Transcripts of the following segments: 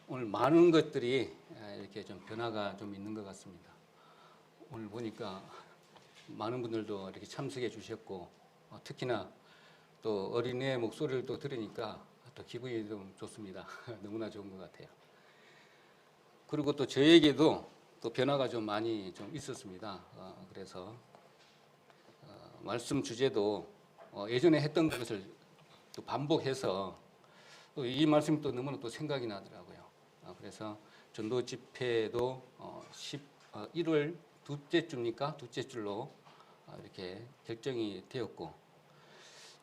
오늘 많은 것들이 이렇게 좀 변화가 좀 있는 것 같습니다. 오늘 보니까 많은 분들도 이렇게 참석해 주셨고, 특히나 또 어린이의 목소리를 또 들으니까 또 기분이 좀 좋습니다. 너무나 좋은 것 같아요. 그리고 또 저에게도 또 변화가 좀 많이 좀 있었습니다. 그래서 말씀 주제도 예전에 했던 것을 또 반복해서 또 이 말씀이 또 너무나 또 생각이 나더라고요. 그래서 전도 집회도 1월 둘째 주입니까? 둘째 줄로 이렇게 결정이 되었고,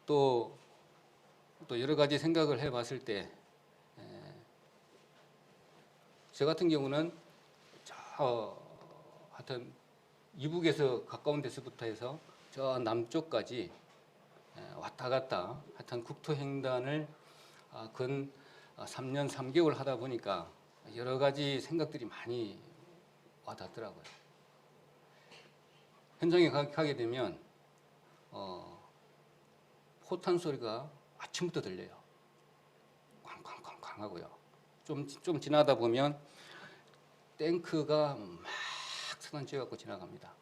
또 여러 가지 생각을 해봤을 때, 저 같은 경우는 하여튼 이북에서 가까운 데서부터 해서 저 남쪽까지 왔다 갔다 하여튼 국토횡단을 근 3년 3개월 하다 보니까 여러 가지 생각들이 많이 와닿더라고요. 현장에 가게 되면 포탄 소리가 아침부터 들려요. 쾅쾅쾅쾅 하고요. 좀 지나다 보면 탱크가 막 선안 쬐갖고 지나갑니다.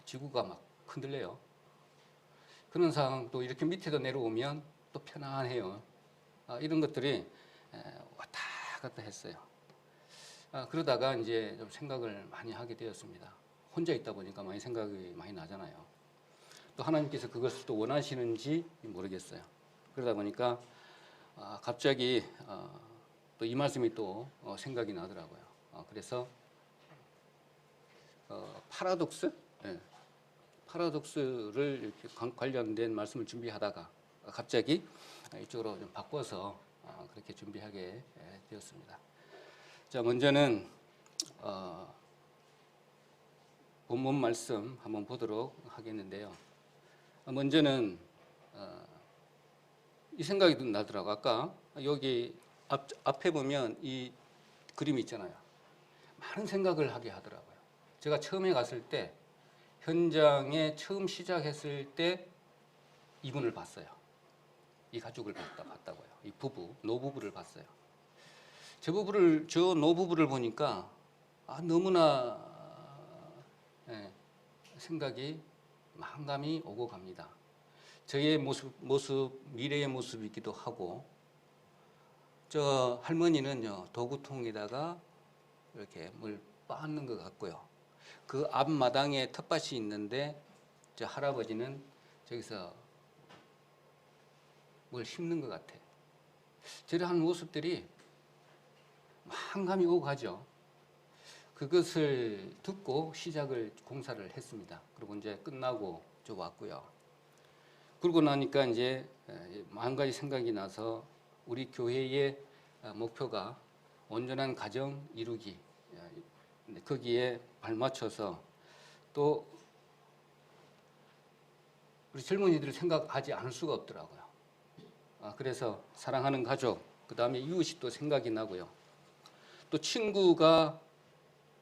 지구가 막 흔들려요. 그런 상황, 또 이렇게 밑에도 내려오면 또 편안해요. 이런 것들이 왔다 갔다 했어요. 그러다가 이제 좀 생각을 많이 하게 되었습니다. 혼자 있다 보니까 많이 생각이 많이 나잖아요. 또 하나님께서 그것을 또 원하시는지 모르겠어요. 그러다 보니까 갑자기 또 이 말씀이 또 생각이 나더라고요. 그래서 파라독스? 네. 파라독스를 이렇게 관련된 말씀을 준비하다가 갑자기 이쪽으로 좀 바꿔서 그렇게 준비하게 되었습니다. 자, 먼저는 본문 말씀 한번 보도록 하겠는데요. 먼저는 이 생각이 나더라고요. 아까 여기 앞에 보면 이 그림이 있잖아요. 많은 생각을 하게 하더라고요. 제가 처음에 갔을 때, 현장에 처음 시작했을 때 이분을 봤어요. 이 가족을 봤다고요. 이 부부, 노부부를 봤어요. 저 노부부를 보니까 너무나 생각이 만감이 오고 갑니다. 저의 모습, 미래의 모습이기도 하고, 저 할머니는요, 도구통에다가 이렇게 물 빻는 것 같고요. 그 앞마당에 텃밭이 있는데, 저 할아버지는 저기서 뭘 심는 것 같아. 저러한 모습들이 만감이 오고 가죠. 그것을 듣고 공사를 했습니다. 그리고 이제 끝나고 저 왔고요. 그러고 나니까 이제 만 가지 생각이 나서 우리 교회의 목표가 온전한 가정 이루기, 거기에 발맞춰서 또 우리 젊은이들을 생각하지 않을 수가 없더라고요. 그래서 사랑하는 가족, 그 다음에 이웃이 또 생각이 나고요. 또 친구가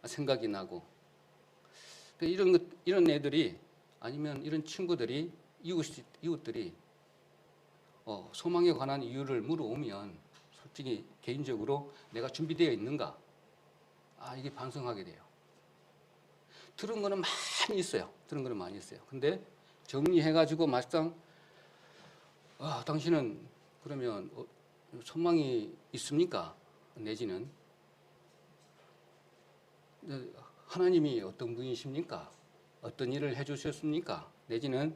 생각이 나고, 이런 애들이, 아니면 이런 친구들이, 이웃들이 소망에 관한 이유를 물어오면 솔직히 개인적으로 내가 준비되어 있는가? 이게 반성하게 돼요. 들은 거는 많이 있어요. 근데 정리해가지고 막상 당신은 그러면 소망이 있습니까? 내지는 하나님이 어떤 분이십니까? 어떤 일을 해주셨습니까? 내지는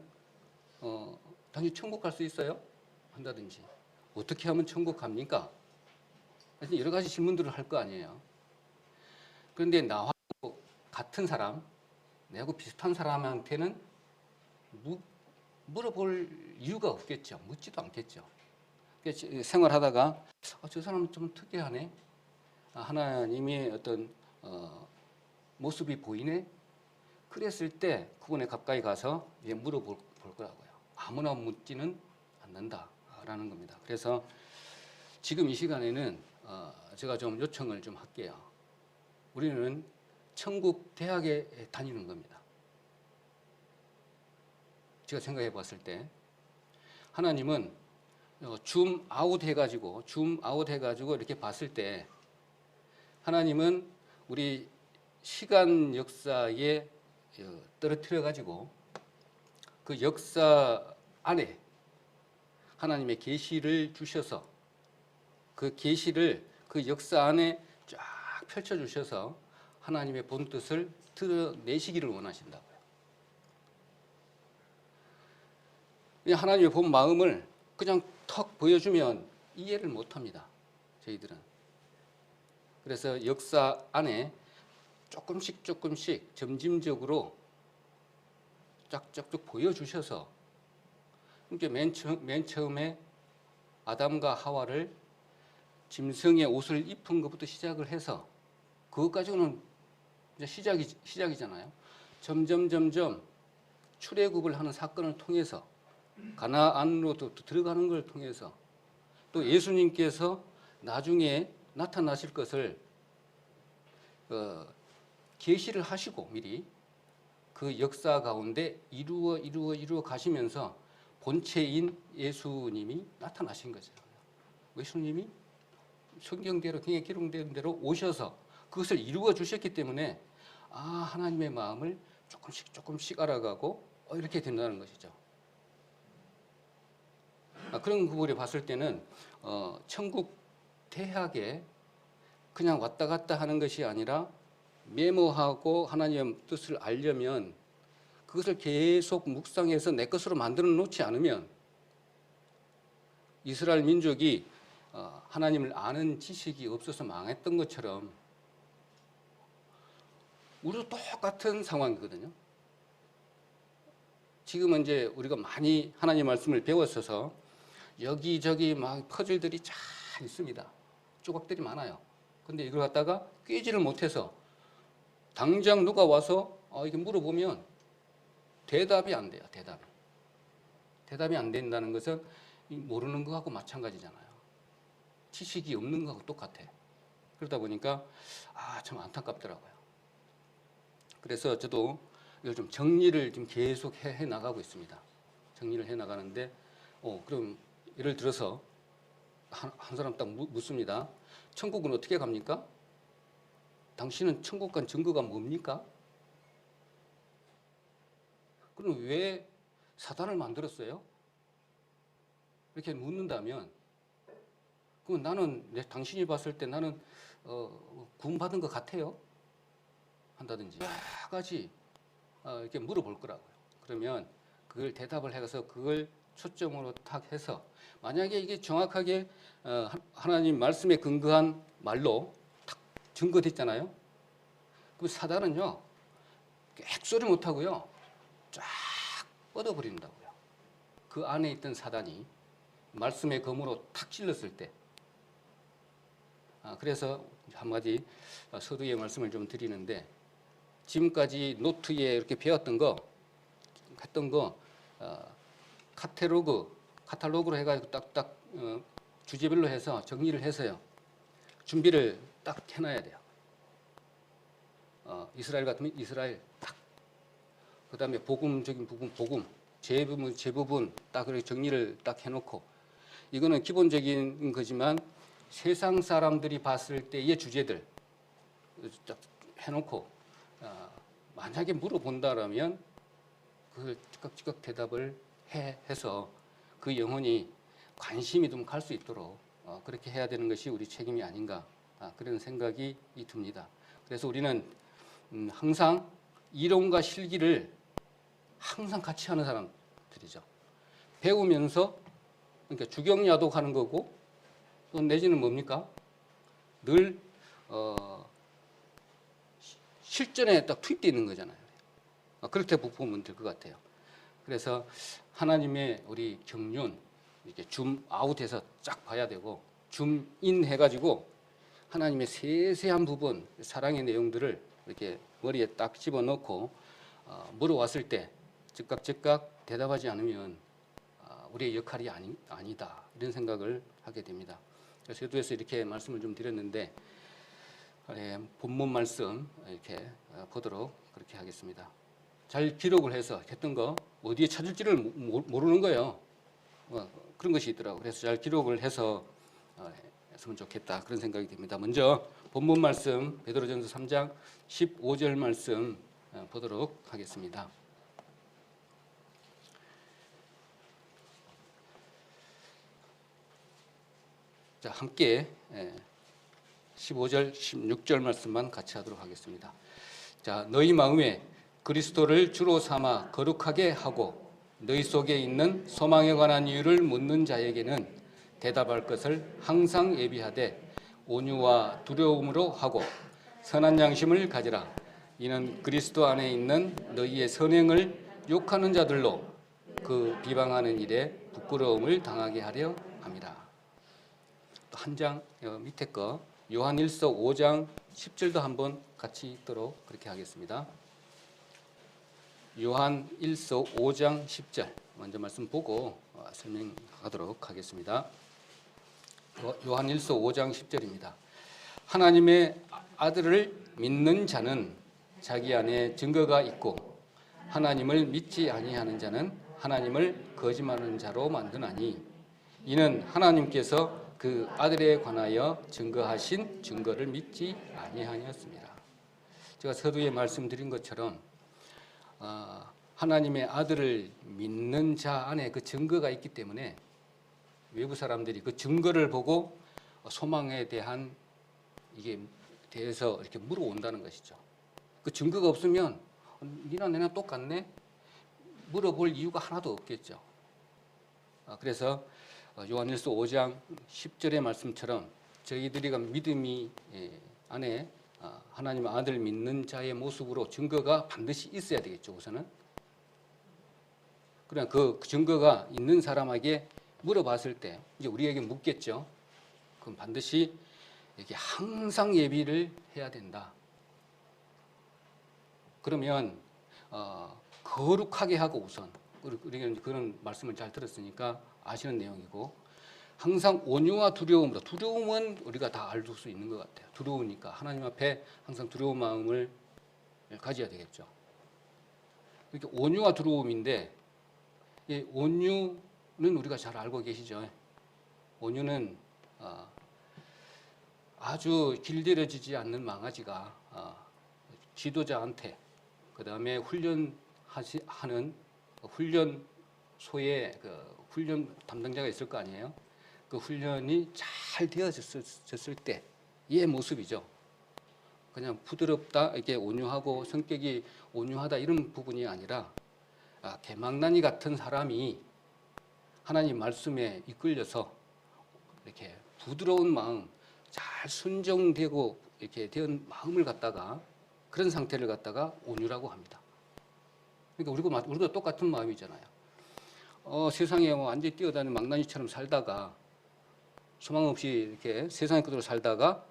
당신 천국 갈 수 있어요? 한다든지, 어떻게 하면 천국 갑니까? 여러 가지 질문들을 할 거 아니에요. 그런데 나하고 같은 사람, 내하고 비슷한 사람한테는 물어볼 이유가 없겠죠. 묻지도 않겠죠. 생활하다가 저 사람은 좀 특이하네. 하나님의 어떤 모습이 보이네. 그랬을 때 그분에 가까이 가서 물어볼 거라고요. 아무나 묻지는 않는다라는 겁니다. 그래서 지금 이 시간에는 제가 좀 요청을 좀 할게요. 우리는 천국 대학에 다니는 겁니다. 제가 생각해 봤을 때 하나님은 줌 아웃 해가지고 이렇게 봤을 때 하나님은 우리 시간 역사에 떨어뜨려 가지고 그 역사 안에 하나님의 계시를 주셔서 그 계시를 그 역사 안에 쫙 펼쳐 주셔서 하나님의 본 뜻을 드러내시기를 원하신다고요. 하나님의 본 마음을 그냥 턱 보여주면 이해를 못합니다. 저희들은. 그래서 역사 안에 조금씩 점진적으로 쫙쫙쭉 보여주셔서 이제 맨 처음에 아담과 하와를 짐승의 옷을 입힌 것부터 시작을 해서 그것 가지고는 이제 시작이잖아요. 점점 출애굽을 하는 사건을 통해서 가나안으로 들어가는 걸 통해서 또 예수님께서 나중에 나타나실 것을 계시를 하시고 미리 그 역사 가운데 이루어 가시면서 본체인 예수님이 나타나신 거죠. 예수님이 성경대로 그냥 기록된 대로 오셔서 그것을 이루어 주셨기 때문에 하나님의 마음을 조금씩 알아가고 이렇게 된다는 것이죠. 그런 부분을 봤을 때는 천국 대학에 그냥 왔다 갔다 하는 것이 아니라 메모하고 하나님의 뜻을 알려면 그것을 계속 묵상해서 내 것으로 만들어 놓지 않으면 이스라엘 민족이 하나님을 아는 지식이 없어서 망했던 것처럼 우리도 똑같은 상황이거든요. 지금은 이제 우리가 많이 하나님 말씀을 배웠어서 여기저기 막 퍼즐들이 잘 있습니다. 조각들이 많아요. 근데 이걸 갖다가 꿰지를 못해서 당장 누가 와서 이게 물어보면 대답이 안 돼요. 대답이 안 된다는 것은 모르는 거하고 마찬가지잖아요. 지식이 없는 거하고 똑같아. 그러다 보니까 참 안타깝더라고요. 그래서 저도 이걸 좀 정리를 좀 계속 해 나가고 있습니다. 정리를 해 나가는데 그럼 예를 들어서 한 사람 딱 묻습니다. 천국은 어떻게 갑니까? 당신은 천국 간 증거가 뭡니까? 그럼 왜 사단을 만들었어요? 이렇게 묻는다면 그럼 나는 당신이 봤을 때 나는 구원받은 것 같아요? 한다든지 여러 가지 이렇게 물어볼 거라고요. 그러면 그걸 대답을 해서 그걸 초점으로 탁 해서 만약에 이게 정확하게 하나님 말씀에 근거한 말로 탁 증거됐잖아요. 그 사단은요 핵소리 못하고요 쫙 뻗어버린다고요. 그 안에 있던 사단이 말씀의 검으로 탁 찔렀을 때 그래서 한마디 서두의 말씀을 좀 드리는데 지금까지 노트에 이렇게 배웠던 거 했던 거 카탈로그로 해가지고 딱딱 주제별로 해서 정리를 해서요 준비를 딱 해놔야 돼요. 이스라엘 같으면 이스라엘 딱, 그 다음에 복음적인 부분 복음, 제부분 딱 그렇게 정리를 딱 해놓고 이거는 기본적인 거지만 세상 사람들이 봤을 때의 주제들 딱 해놓고 만약에 물어본다라면 그걸 즉각 대답을 해서 그 영혼이 관심이 좀 갈 수 있도록 그렇게 해야 되는 것이 우리 책임이 아닌가 그런 생각이 듭니다. 그래서 우리는 항상 이론과 실기를 항상 같이 하는 사람들이죠. 배우면서 그러니까 주경야독하는 거고 또 내지는 뭡니까? 늘 실전에 딱 투입되어 있는 거잖아요. 그렇게 보면 될 것 같아요. 그래서 하나님의 우리 경륜 이렇게 줌 아웃해서 쫙 봐야 되고 줌 인 해가지고 하나님의 세세한 부분 사랑의 내용들을 이렇게 머리에 딱 집어넣고 물어왔을 때 즉각 대답하지 않으면 우리의 역할이 아니다 이런 생각을 하게 됩니다. 그래서 서두에서 이렇게 말씀을 좀 드렸는데 본문 말씀 이렇게 보도록 그렇게 하겠습니다. 잘 기록을 해서 했던 거 어디에 찾을지를 모르는 거예요. 그런 것이 있더라고요. 그래서 잘 기록을 해서 했으면 좋겠다 그런 생각이 듭니다. 먼저 본문 말씀 베드로전서 3장 15절 말씀 보도록 하겠습니다. 자, 함께 15절, 16절 말씀만 같이 하도록 하겠습니다. 자, 너희 마음에 그리스도를 주로 삼아 거룩하게 하고 너희 속에 있는 소망에 관한 이유를 묻는 자에게는 대답할 것을 항상 예비하되 온유와 두려움으로 하고 선한 양심을 가지라. 이는 그리스도 안에 있는 너희의 선행을 욕하는 자들로 그 비방하는 일에 부끄러움을 당하게 하려 합니다. 또 한 장 밑에 거 요한일서 5장 10절도 한번 같이 읽도록 그렇게 하겠습니다. 요한일서 5장 10절 먼저 말씀 보고 설명하도록 하겠습니다. 요한일서 5장 10절입니다. 하나님의 아들을 믿는 자는 자기 안에 증거가 있고 하나님을 믿지 아니하는 자는 하나님을 거짓말하는 자로 만드나니 이는 하나님께서 그 아들에 관하여 증거하신 증거를 믿지 아니하였습니다. 제가 서두에 말씀드린 것처럼 하나님의 아들을 믿는 자 안에 그 증거가 있기 때문에 외부 사람들이 그 증거를 보고 소망에 대한 이게 대해서 이렇게 물어온다는 것이죠. 그 증거가 없으면 니나 내나 똑같네? 물어볼 이유가 하나도 없겠죠. 그래서 요한일서 5장 10절의 말씀처럼 저희들이 믿음이 안에 하나님의 아들 믿는 자의 모습으로 증거가 반드시 있어야 되겠죠. 우선은. 그러나 그 증거가 있는 사람에게 물어봤을 때 이제 우리에게 묻겠죠. 그럼 반드시 이렇게 항상 예비를 해야 된다. 그러면 거룩하게 하고 우선 우리가 그런 말씀을 잘 들었으니까 아시는 내용이고 항상 온유와 두려움으로 두려움은 우리가 다 알 수 있는 것 같아요. 두려우니까 하나님 앞에 항상 두려운 마음을 가져야 되겠죠. 이렇게 온유와 두려움인데 이 온유는 우리가 잘 알고 계시죠. 온유는 아주 길들여지지 않는 망아지가 지도자한테 그 다음에 훈련하는 훈련소에 그 훈련 담당자가 있을 거 아니에요. 그 훈련이 잘 되어졌을 때의 모습이죠. 그냥 부드럽다, 이렇게 온유하고 성격이 온유하다 이런 부분이 아니라 개망나니 같은 사람이 하나님 말씀에 이끌려서 이렇게 부드러운 마음, 잘 순종되고 이렇게 된 마음을 갖다가 그런 상태를 갖다가 온유라고 합니다. 그러니까 우리도 똑같은 마음이잖아요. 세상에 완전히 뛰어다니는 망나니처럼 살다가 소망 없이 이렇게 세상의 그대로 살다가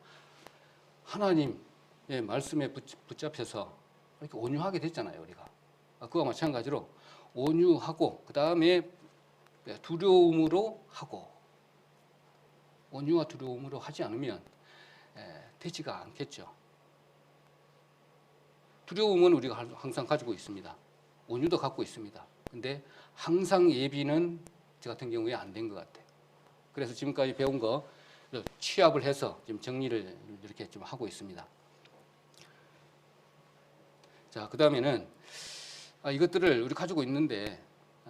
하나님의 말씀에 붙잡혀서 이렇게 온유하게 됐잖아요, 우리가. 그와 마찬가지로 온유하고 그 다음에 두려움으로 하고 온유와 두려움으로 하지 않으면 되지가 않겠죠. 두려움은 우리가 항상 가지고 있습니다. 온유도 갖고 있습니다. 근데 항상 예비는 저 같은 경우에 안 된 것 같아요. 그래서 지금까지 배운 거 취합을 해서 지금 정리를 이렇게 좀 하고 있습니다. 자, 그 다음에는 이것들을 우리 가지고 있는데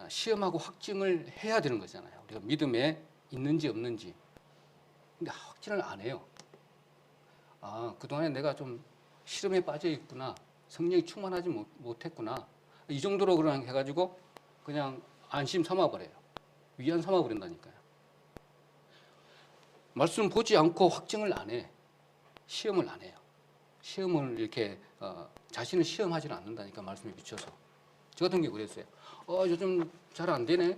시험하고 확증을 해야 되는 거잖아요. 우리가 믿음에 있는지 없는지. 근데 확증을 안 해요. 그동안에 내가 좀 시름에 빠져 있구나. 성령이 충만하지 못했구나. 이 정도로 그냥 해가지고 그냥 안심 삼아버려요. 위안 삼아버린다니까요. 말씀 보지 않고 확증을 안 해. 시험을 안 해요. 시험을 이렇게 자신을 시험하지는 않는다니까 말씀에 비춰서. 저 같은 경우 그랬어요. 요즘 잘 안 되네.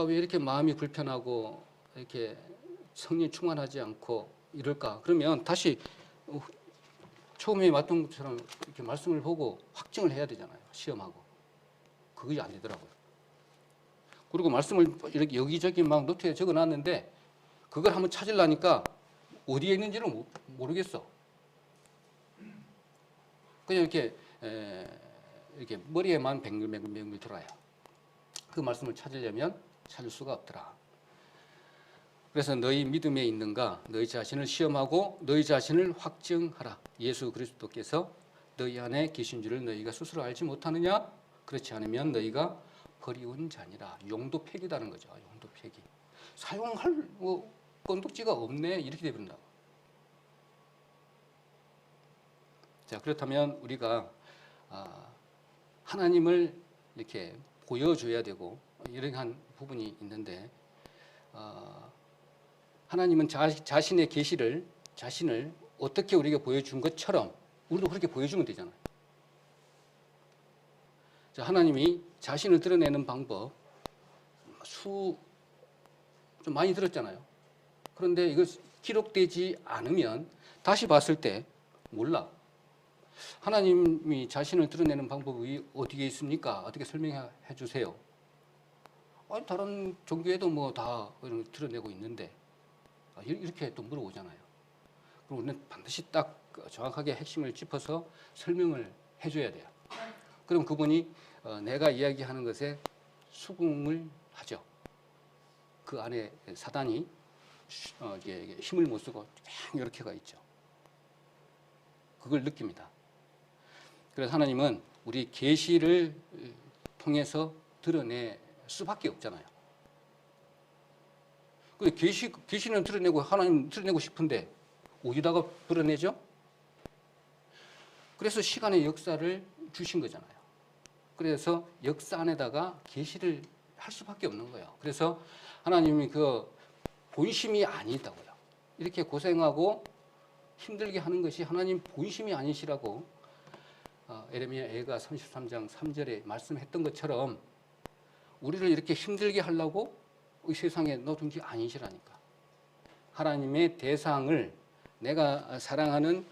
왜 이렇게 마음이 불편하고 이렇게 성령이 충만하지 않고 이럴까? 그러면 다시 처음에 왔던 것처럼 이렇게 말씀을 보고 확증을 해야 되잖아요. 시험하고. 그게 안 되더라고요. 그리고 말씀을 이렇게 여기저기 막 노트에 적어놨는데 그걸 한번 찾으려니까 어디에 있는지를 모르겠어. 그냥 이렇게 머리에만 뱅글뱅글 돌아요. 그 말씀을 찾을 수가 없더라. 그래서 너희 믿음에 있는가 너희 자신을 시험하고 너희 자신을 확증하라. 예수 그리스도께서 너희 안에 계신 줄을 너희가 스스로 알지 못하느냐? 그렇지 않으면 너희가 버리운 자니라. 용도 폐기다는 거죠. 용도 폐기. 사용할 건덕지가 없네 이렇게 되버린다. 자, 그렇다면 우리가 하나님을 이렇게 보여줘야 되고 이러한 부분이 있는데 하나님은 자신의 계시를 자신을 어떻게 우리에게 보여준 것처럼 우리도 그렇게 보여주면 되잖아요. 자, 하나님이 자신을 드러내는 방법 좀 많이 들었잖아요. 그런데 이거 기록되지 않으면 다시 봤을 때 몰라. 하나님이 자신을 드러내는 방법이 어디에 있습니까? 어떻게 설명해 주세요. 아니, 다른 종교에도 뭐 다 드러내고 있는데 이렇게 또 물어보잖아요. 그럼 우리는 반드시 딱 정확하게 핵심을 짚어서 설명을 해줘야 돼요. 그럼 그분이 내가 이야기하는 것에 수긍을 하죠. 그 안에 사단이 힘을 못 쓰고 이렇게가 있죠. 그걸 느낍니다. 그래서 하나님은 우리 계시를 통해서 드러낼 수밖에 없잖아요. 계시는 드러내고 하나님 드러내고 싶은데 어디다가 드러내죠? 그래서 시간의 역사를 주신 거잖아요. 그래서 역사 안에다가 계시를 할 수밖에 없는 거예요. 그래서 하나님이 그 본심이 아니다고요. 이렇게 고생하고 힘들게 하는 것이 하나님 본심이 아니시라고 에레미야 애가 33장 3절에 말씀했던 것처럼 우리를 이렇게 힘들게 하려고 이 세상에 넣어둔 게 아니시라니까. 하나님의 대상을 내가 사랑하는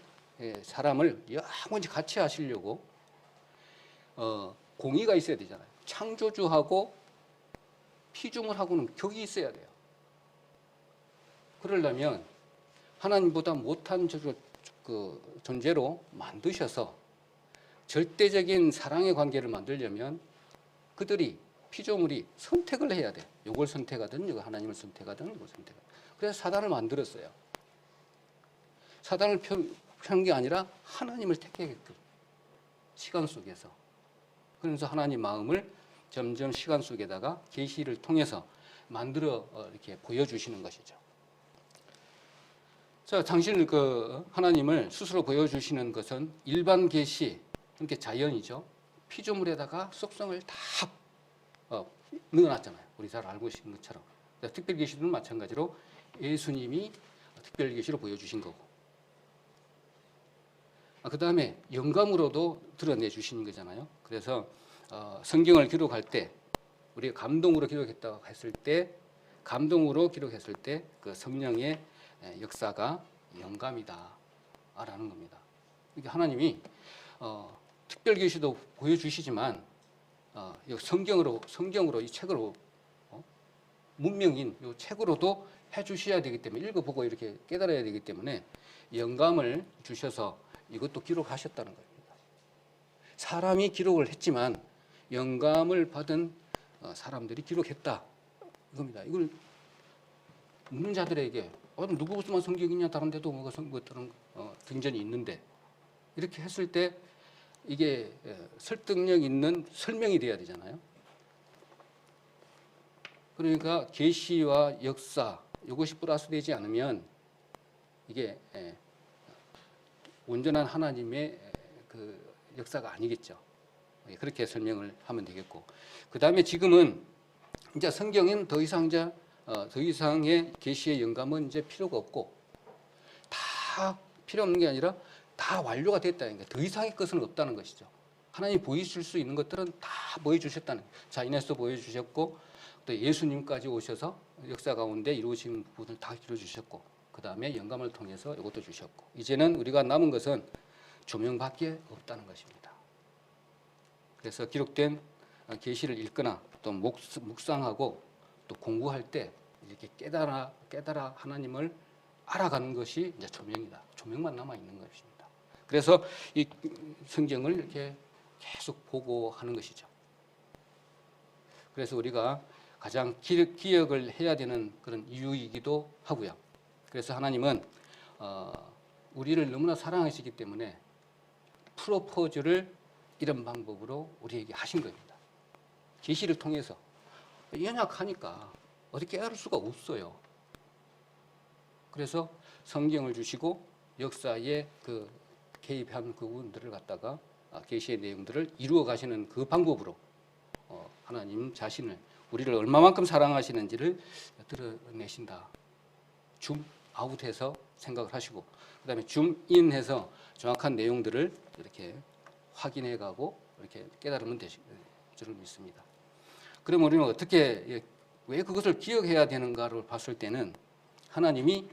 사람을 영원히 같이 하시려고 공의가 있어야 되잖아요. 창조주하고 피조물하고는 격이 있어야 돼요. 그러려면 하나님보다 못한 그 존재로 만드셔서 절대적인 사랑의 관계를 만들려면 그들이 피조물이 선택을 해야 돼. 이걸 선택하든 이거 하나님을 선택하든 이걸 선택하든. 그래서 사단을 만들었어요. 사단을 펴는 게 아니라 하나님을 택하게끔 시간 속에서. 그러면서 하나님 마음을 점점 시간 속에다가 계시를 통해서 만들어 이렇게 보여주시는 것이죠. 자, 당신 그 하나님을 스스로 보여주시는 것은 일반 계시, 그러니까 자연이죠. 피조물에다가 속성을 다 넣어놨잖아요. 우리 잘 알고 계신 것처럼. 특별 계시는 마찬가지로 예수님이 특별 계시로 보여주신 거고. 그 다음에 영감으로도 드러내 주시는 거잖아요. 그래서 성경을 기록할 때 우리가 감동으로 기록했다고 했을 때 감동으로 기록했을 때 그 성령의 역사가 영감이다라는 겁니다. 이게 하나님이 특별 계시도 보여주시지만 성경으로 이 책으로 문명인 이 책으로도 해주셔야 되기 때문에 읽어보고 이렇게 깨달아야 되기 때문에 영감을 주셔서 이것도 기록하셨다는 겁니다. 사람이 기록을 했지만 영감을 받은 사람들이 기록했다 이겁니다. 이걸 묻는 자들에게 누구만 성경이냐 다른 데도 뭐가 다른 등전이 있는데 이렇게 했을 때 이게 설득력 있는 설명이 돼야 되잖아요. 그러니까 계시와 역사 이것이 플러스되지 않으면 이게 온전한 하나님의 그 역사가 아니겠죠. 그렇게 설명을 하면 되겠고, 그 다음에 지금은 이제 성경은 더 이상의 계시의 영감은 이제 필요가 없고 다 필요 없는 게 아니라 다 완료가 됐다는 게 더 이상의 것은 없다는 것이죠. 하나님 보여주실 수 있는 것들은 다 보여주셨다는 거예요. 자인에서 보여주셨고 또 예수님까지 오셔서 역사 가운데 이루어진 부분을 다 이루어주셨고 그 다음에 영감을 통해서 이것도 주셨고 이제는 우리가 남은 것은 조명밖에 없다는 것입니다. 그래서 기록된 계시를 읽거나 또 묵상하고 또 공부할 때 이렇게 깨달아 하나님을 알아가는 것이 이제 조명이다. 조명만 남아 있는 것입니다. 그래서 이 성경을 이렇게 계속 보고 하는 것이죠. 그래서 우리가 가장 기억을 해야 되는 그런 이유이기도 하고요. 그래서 하나님은 우리를 너무나 사랑하시기 때문에 프로포즈를 이런 방법으로 우리에게 하신 겁니다. 계시를 통해서. 연약하니까 어떻게 알 수가 없어요. 그래서 성경을 주시고 역사에 그 개입한 그 부분들을 갖다가 계시의 내용들을 이루어 가시는 그 방법으로 하나님 자신을 우리를 얼마만큼 사랑하시는지를 드러내신다. 줌 아웃해서 생각을 하시고 그다음에 줌 인해서 정확한 내용들을 이렇게 확인해 가고 이렇게 깨달으면 되실 줄을 믿습니다. 그럼 우리는 어떻게 왜 그것을 기억해야 되는가를 봤을 때는 하나님이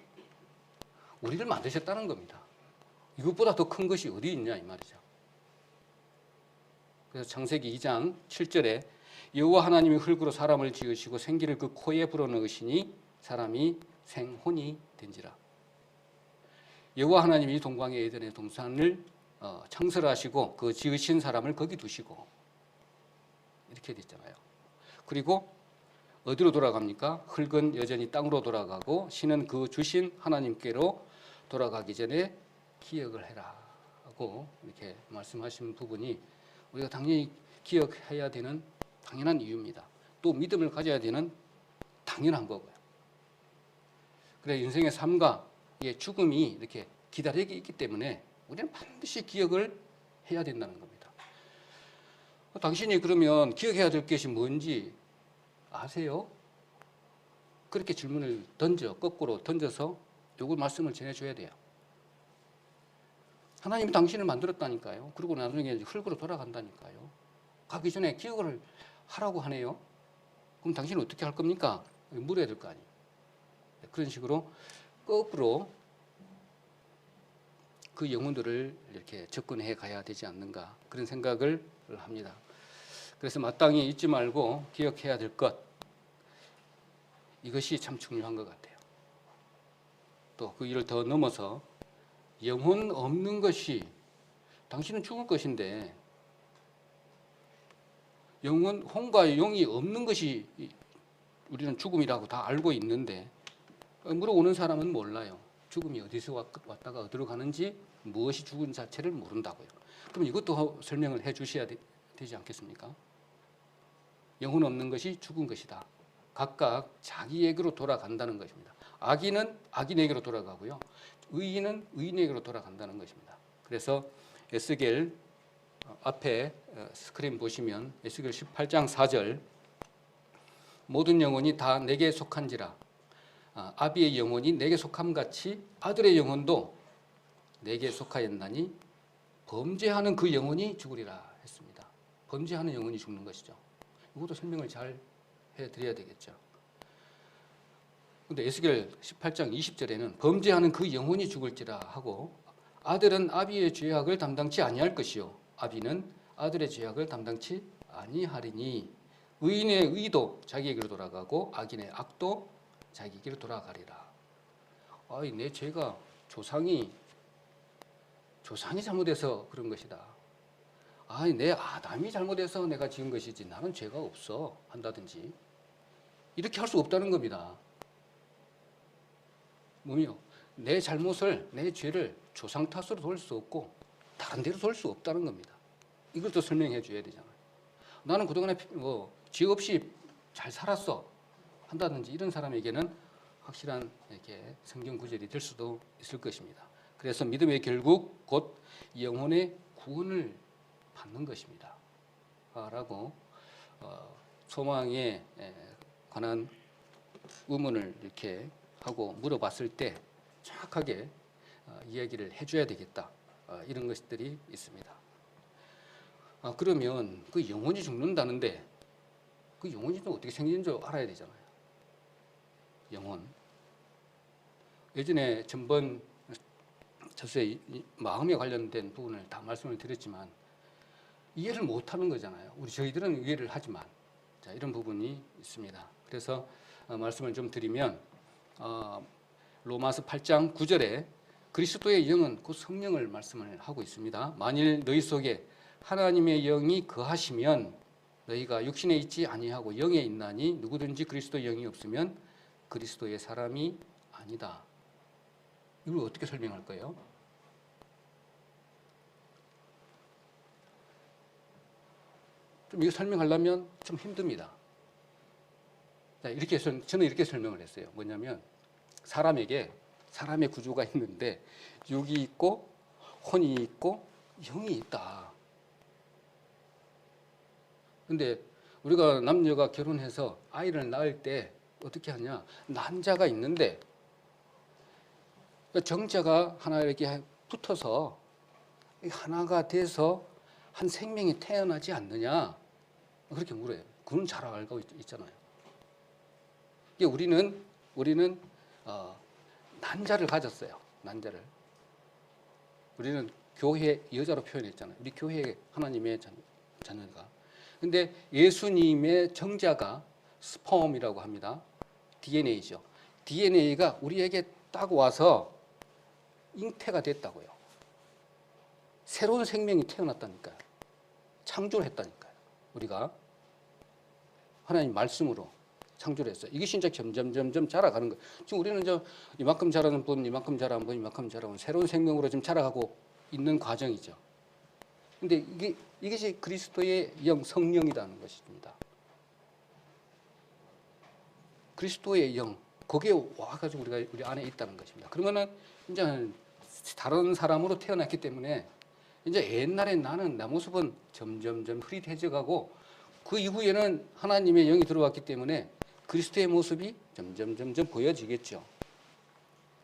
우리를 만드셨다는 겁니다. 이것보다 더 큰 것이 어디 있냐 이 말이죠. 그래서 창세기 2장 7절에 여호와 하나님이 흙으로 사람을 지으시고 생기를 그 코에 불어넣으시니 사람이 생혼이 된지라. 여호와 하나님이 동방의 에덴의 동산을 창설하시고 그 지으신 사람을 거기 두시고 이렇게 됐잖아요. 그리고 어디로 돌아갑니까? 흙은 여전히 땅으로 돌아가고 신은 그 주신 하나님께로 돌아가기 전에 기억을 해라 하고 이렇게 말씀하신 부분이 우리가 당연히 기억해야 되는 당연한 이유입니다. 또 믿음을 가져야 되는 당연한 거고요. 그래 인생의 삶과 죽음이 이렇게 기다리게 있기 때문에 우리는 반드시 기억을 해야 된다는 겁니다. 당신이 그러면 기억해야 될 것이 뭔지 아세요? 그렇게 질문을 거꾸로 던져서 요걸 말씀을 전해줘야 돼요. 하나님이 당신을 만들었다니까요. 그리고 나중에 흙으로 돌아간다니까요. 가기 전에 기억을 하라고 하네요. 그럼 당신은 어떻게 할 겁니까? 물어야 될 거 아니에요. 그런 식으로 거꾸로 그 영혼들을 이렇게 접근해 가야 되지 않는가 그런 생각을 합니다. 그래서 마땅히 잊지 말고 기억해야 될 것 이것이 참 중요한 것 같아요. 또 그 일을 더 넘어서 영혼 없는 것이 당신은 죽을 것인데 혼과 영이 없는 것이 우리는 죽음이라고 다 알고 있는데 물어오는 사람은 몰라요. 죽음이 어디서 왔다가 어디로 가는지 무엇이 죽은 자체를 모른다고요. 그럼 이것도 설명을 해 주셔야 되지 않겠습니까? 영혼 없는 것이 죽은 것이다. 각각 자기에게로 돌아간다는 것입니다. 악인은 악인에게로 돌아가고요. 의인은 의인에게로 돌아간다는 것입니다. 그래서 에스겔 앞에 스크린 보시면 에스겔 18장 4절 모든 영혼이 다 내게 속한지라 아비의 영혼이 내게 속함같이 아들의 영혼도 내게 속하였나니 범죄하는 그 영혼이 죽으리라 했습니다. 범죄하는 영혼이 죽는 것이죠. 이것도 설명을 잘 해드려야 되겠죠. 근데 에스겔 18장 20절에는 범죄하는 그 영혼이 죽을지라 하고 아들은 아비의 죄악을 담당치 아니할 것이요 아비는 아들의 죄악을 담당치 아니하리니 의인의 의도 자기에게로 돌아가고 악인의 악도 자기에게로 돌아가리라. 내 죄가 조상이 잘못해서 그런 것이다. 내 아담이 잘못해서 내가 지은 것이지 나는 죄가 없어 한다든지 이렇게 할 수 없다는 겁니다. 뭐요? 내 잘못을 내 죄를 조상 탓으로 돌릴 수 없고 다른 데로 돌릴 수 없다는 겁니다. 이것도 설명해 줘야 되잖아요. 나는 그동안에 죄 없이 잘 살았어 한다든지 이런 사람에게는 확실한 이렇게 성경 구절이 될 수도 있을 것입니다. 그래서 믿음의 결국 곧 영혼의 구원을 받는 것입니다. 라고 소망에 관한 의문을 이렇게 하고 물어봤을 때 정확하게 이야기를 해줘야 되겠다. 이런 것들이 있습니다. 그러면 그 영혼이 죽는다는데 그 영혼이 또 어떻게 생기는 줄 알아야 되잖아요. 영혼. 예전에 전번 저서의 마음에 관련된 부분을 다 말씀을 드렸지만 이해를 못하는 거잖아요. 저희들은 이해를 하지만 이런 부분이 있습니다. 그래서 말씀을 좀 드리면 로마서 8장 9절에 그리스도의 영은 곧 성령을 말씀을 하고 있습니다. 만일 너희 속에 하나님의 영이 거하시면 너희가 육신에 있지 아니하고 영에 있나니 누구든지 그리스도의 영이 없으면 그리스도의 사람이 아니다. 이걸 어떻게 설명할까요? 좀 이거 설명하려면 좀 힘듭니다. 자, 저는 이렇게 설명을 했어요. 뭐냐면 사람의 구조가 있는데 육이 있고 혼이 있고 영이 있다. 근데 우리가 남녀가 결혼해서 아이를 낳을 때 어떻게 하냐? 난자가 있는데 정자가 하나 이렇게 붙어서 하나가 돼서 한 생명이 태어나지 않느냐? 그렇게 물어요. 그건 잘 알고 있잖아요. 우리는 난자를 가졌어요. 난자를. 우리는 교회 여자로 표현했잖아요. 우리 교회 하나님의 자녀가. 근데 예수님의 정자가 스펌이라고 합니다. DNA죠. DNA가 우리에게 딱 와서 잉태가 됐다고요. 새로운 생명이 태어났다니까요. 창조를 했다니까요. 우리가 하나님 말씀으로 창조를 했어요. 이게 진짜 점점 자라가는 거예요. 지금 우리는 이만큼 자라는 분, 이만큼 자라는 분, 이만큼 자라는 새로운 생명으로 지금 자라가고 있는 과정이죠. 근데 이것이 그리스도의 영, 성령이라는 것입니다. 그리스도의 영, 거기에 와가지고 우리 안에 있다는 것입니다. 그러면은 이제 다른 사람으로 태어났기 때문에 이제 옛날에 나는 내 모습은 점점 흐릿해져가고 그 이후에는 하나님의 영이 들어왔기 때문에 그리스도의 모습이 점점 보여지겠죠.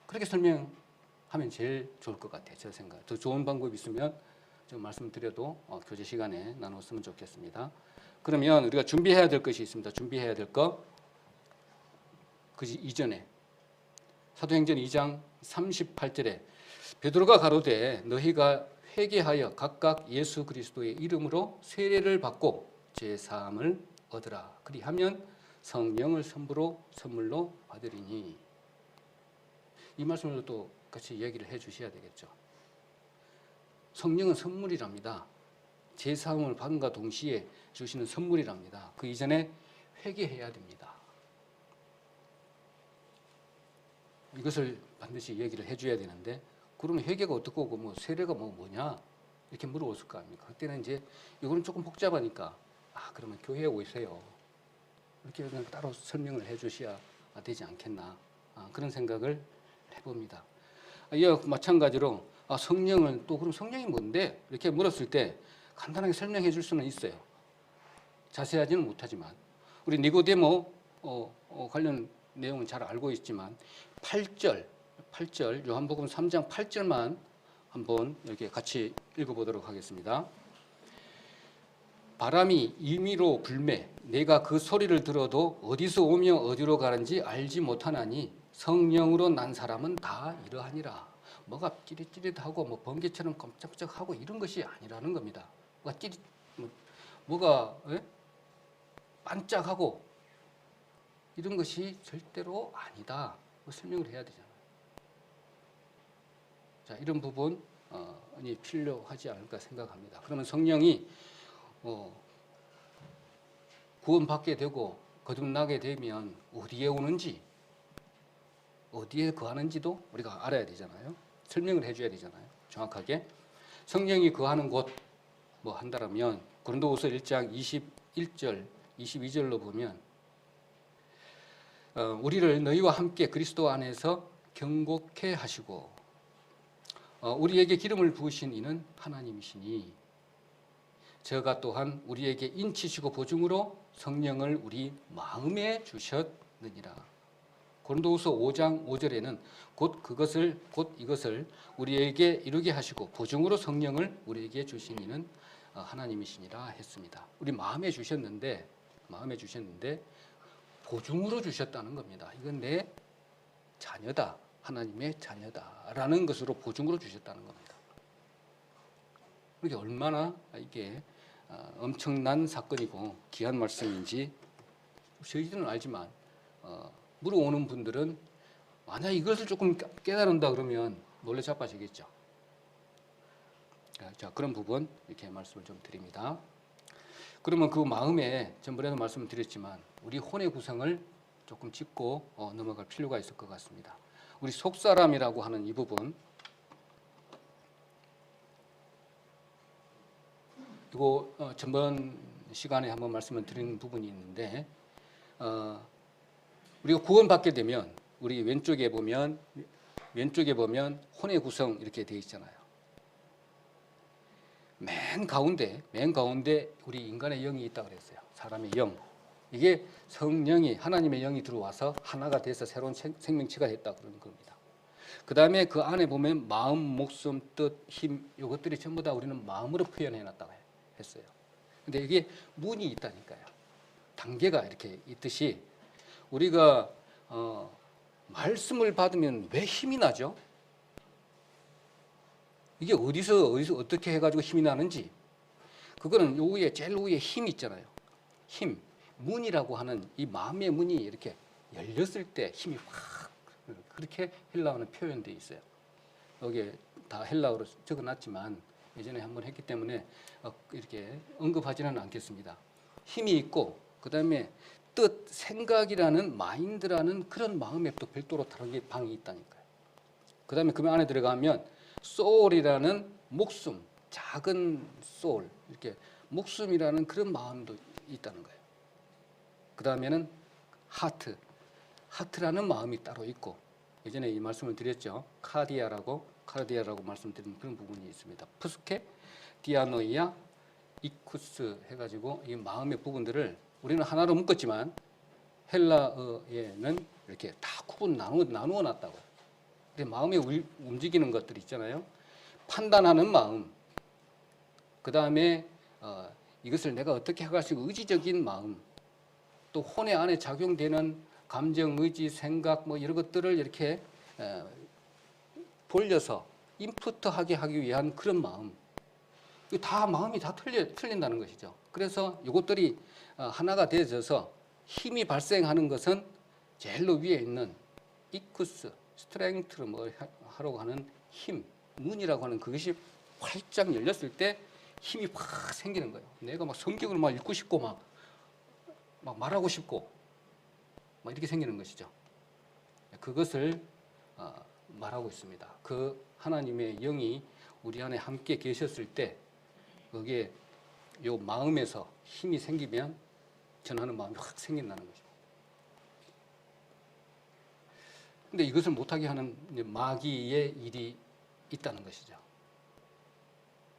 그렇게 설명하면 제일 좋을 것 같아요. 제 생각. 더 좋은 방법이 있으면 좀 말씀드려도 교제 시간에 나눴으면 좋겠습니다. 그러면 우리가 준비해야 될 것이 있습니다. 준비해야 될 것. 그 이전에 사도행전 2장 38절에 베드로가 가로되 너희가 회개하여 각각 예수 그리스도의 이름으로 세례를 받고 죄사함을 얻으라. 그리하면 성령을 선물로 받으리니. 이 말씀을 또 같이 얘기를 해 주셔야 되겠죠. 성령은 선물이랍니다. 죄사함을 받은과 동시에 주시는 선물이랍니다. 그 이전에 회개해야 됩니다. 이것을 반드시 얘기를 해줘야 되는데, 그러면 회개가 어떻고 뭐 세례가 뭐냐 이렇게 물어봤을 거 아닙니까? 그때는 이제 이거는 조금 복잡하니까 그러면 교회에 오세요. 이렇게 따로 설명을 해주셔야 되지 않겠나 그런 생각을 해봅니다. 이와 마찬가지로 성령은 또 그럼 성령이 뭔데? 이렇게 물었을 때 간단하게 설명해 줄 수는 있어요. 자세하지는 못하지만 우리 니고데모 관련 내용은 잘 알고 있지만 8절 요한복음 3장 8절만 한번 이렇게 같이 읽어보도록 하겠습니다. 바람이 임의로 불매 내가 그 소리를 들어도 어디서 오며 어디로 가는지 알지 못하나니 성령으로 난 사람은 다 이러하니라. 뭐가 찌릿찌릿하고 뭐 번개처럼 깜짝깜짝하고 이런 것이 아니라는 겁니다. 뭐가 반짝하고 이런 것이 절대로 아니다. 설명을 해야 되잖아요. 자, 이런 부분이 필요하지 않을까 생각합니다. 그러면 성령이 구원받게 되고 거듭나게 되면 어디에 오는지 어디에 거하는지도 우리가 알아야 되잖아요. 설명을 해줘야 되잖아요. 정확하게. 성령이 거하는 곳 뭐 한다라면 고린도후서 1장 21절 22절로 보면 우리를 너희와 함께 그리스도 안에서 경고케 하시고 우리에게 기름을 부으신 이는 하나님이시니 저가 또한 우리에게 인치시고 보증으로 성령을 우리 마음에 주셨느니라. 고린도후서 5장 5절에는 곧 이것을 우리에게 이루게 하시고 보증으로 성령을 우리에게 주신 이는 하나님이시니라 했습니다. 우리 마음에 주셨는데 보증으로 주셨다는 겁니다. 이건 내 자녀다. 하나님의 자녀다라는 것으로 보증으로 주셨다는 겁니다. 이게 얼마나 이게 엄청난 사건이고 귀한 말씀인지 저희들은 알지만 물어오는 분들은 만약 이것을 조금 깨달은다 그러면 놀래 자빠지겠죠. 자, 그런 부분 이렇게 말씀을 좀 드립니다. 그러면 그 마음에 전번에도 말씀을 드렸지만 우리 혼의 구성을 조금 짚고 넘어갈 필요가 있을 것 같습니다. 우리 속사람이라고 하는 이 부분, 이거 전번 시간에 한번 말씀을 드린 부분이 있는데, 우리가 구원받게 되면 우리 왼쪽에 보면 혼의 구성 이렇게 되어 있잖아요. 맨 가운데 우리 인간의 영이 있다고 그랬어요. 사람의 영. 이게 성령이, 하나님의 영이 들어와서 하나가 돼서 새로운 생명체가 됐다 그러는 겁니다. 그 다음에 그 안에 보면 마음, 목숨, 뜻, 힘, 이것들이 전부 다 우리는 마음으로 표현해 놨다고 했어요. 근데 이게 문이 있다니까요. 단계가 이렇게 있듯이 우리가 말씀을 받으면 왜 힘이 나죠? 이게 어디서 어떻게 해가지고 힘이 나는지, 그거는 요 위에 제일 위에 힘이 있잖아요. 힘, 문이라고 하는 이 마음의 문이 이렇게 열렸을 때 힘이 확, 그렇게 헬라어는 표현되어 있어요. 여기에 다 헬라어로 적어놨지만 예전에 한번 했기 때문에 이렇게 언급하지는 않겠습니다. 힘이 있고, 그 다음에 뜻, 생각이라는 마인드라는 그런 마음에 또 별도로 다른 방이 있다니까요. 그 다음에 그 안에 들어가면 소울이라는 목숨, 작은 소울, 이렇게 목숨이라는 그런 마음도 있다는 거예요. 그 다음에는 하트라는 마음이 따로 있고, 예전에 이 말씀을 드렸죠. 카르디아라고 말씀드린 그런 부분이 있습니다. 푸스케, 디아노이아, 이쿠스 해가지고 이 마음의 부분들을 우리는 하나로 묶었지만 헬라어에는 이렇게 다 나누어 놨다고요. 근데 마음에 움직이는 것들이 있잖아요. 판단하는 마음, 그 다음에 이것을 내가 어떻게 해가지고 의지적인 마음, 또 혼의 안에 작용되는 감정, 의지, 생각 뭐 이런 것들을 이렇게 돌려서 인풋하게 하기 위한 그런 마음, 다 마음이 다 틀린다는 것이죠. 그래서 이것들이 하나가 되어져서 힘이 발생하는 것은 제일 위에 있는 이쿠스, 스트렝트로 뭐 하려고 하는 힘, 문이라고 하는 그것이 활짝 열렸을 때 힘이 확 생기는 거예요. 내가 막 성경을 막 읽고 싶고 막 말하고 싶고 막 이렇게 생기는 것이죠. 그것을 말하고 있습니다. 그 하나님의 영이 우리 안에 함께 계셨을 때 거기에 요 마음에서 힘이 생기면 전하는 마음이 확 생긴다는 거죠. 근데 이것을 못하게 하는 마귀의 일이 있다는 것이죠.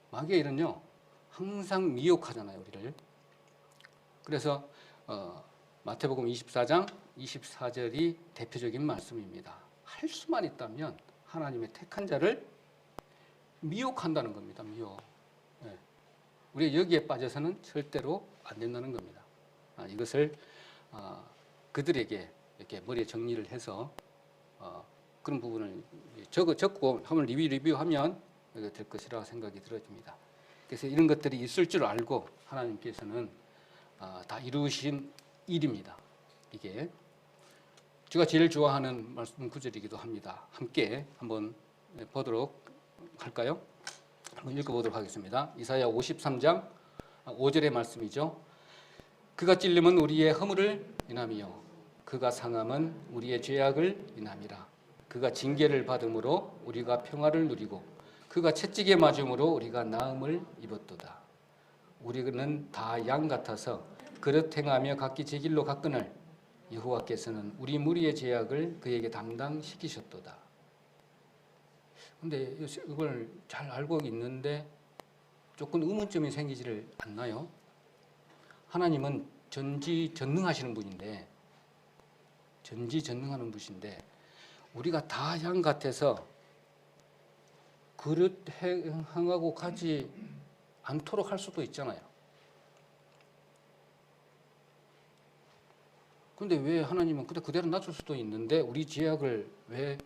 마귀의 일은요, 항상 미혹하잖아요, 우리를. 그래서 마태복음 24장 24절이 대표적인 말씀입니다. 할 수만 있다면 하나님의 택한 자를 미혹한다는 겁니다. 미혹. 네. 우리가 여기에 빠져서는 절대로 안 된다는 겁니다. 이것을 그들에게 이렇게 머리에 정리를 해서 그런 부분을 적고 한번 리뷰하면 될 것이라고 생각이 들어집니다. 그래서 이런 것들이 있을 줄 알고 하나님께서는 다 이루신 일입니다. 이게 제가 제일 좋아하는 말씀 구절이기도 합니다. 함께 한번 보도록 할까요? 한번 읽어보도록 하겠습니다. 이사야 53장 5절의 말씀이죠. 그가 찔림은 우리의 허물을 인함이요 그가 상함은 우리의 죄악을 인함이라. 그가 징계를 받음으로 우리가 평화를 누리고 그가 채찍에 맞음으로 우리가 나음을 입었도다. 우리는 다 양 같아서 그릇 행하며 각기 제 길로 갔거늘 여호와께서는 우리 무리의 죄악을 그에게 담당시키셨도다. 근데 이걸 잘 알고 있는데 조금 의문점이 생기지를 않나요? 하나님은 전지전능하시는 분인데, 전지전능하는 분이신데 우리가 다 양 같아서 그릇 행하고 가지 않도록 할 수도 있잖아요. 근데 왜 하나님은 그대로 놔줄 수도 있는데 우리 죄악을 왜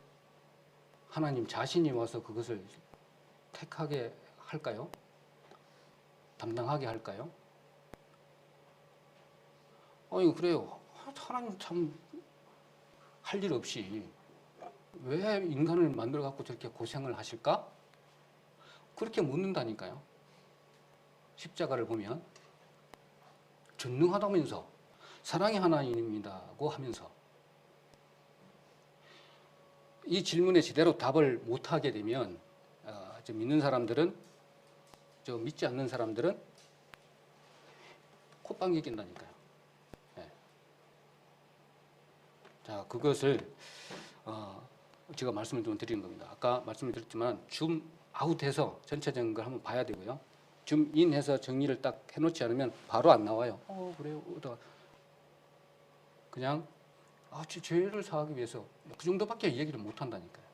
하나님 자신이 와서 그것을 택하게 할까요? 담당하게 할까요? 아니 그래요. 하나님 참 할 일 없이 왜 인간을 만들어 갖고 저렇게 고생을 하실까? 그렇게 묻는다니까요. 십자가를 보면 전능하다면서 사랑의 하나님입니다고 하면서 이 질문에 제대로 답을 못하게 되면 좀 믿는 사람들은, 좀 믿지 않는 사람들은 콧방귀 낀다니까요. 네. 자, 그것을 제가 말씀을 좀 드리는 겁니다. 아까 말씀을 드렸지만 줌 아웃해서 전체적인 걸 한번 봐야 되고요. 줌 인해서 정리를 딱 해놓지 않으면 바로 안 나와요. 그래요. 그냥 죄를 사하기 위해서 그 정도밖에 얘기를 못 한다니까요.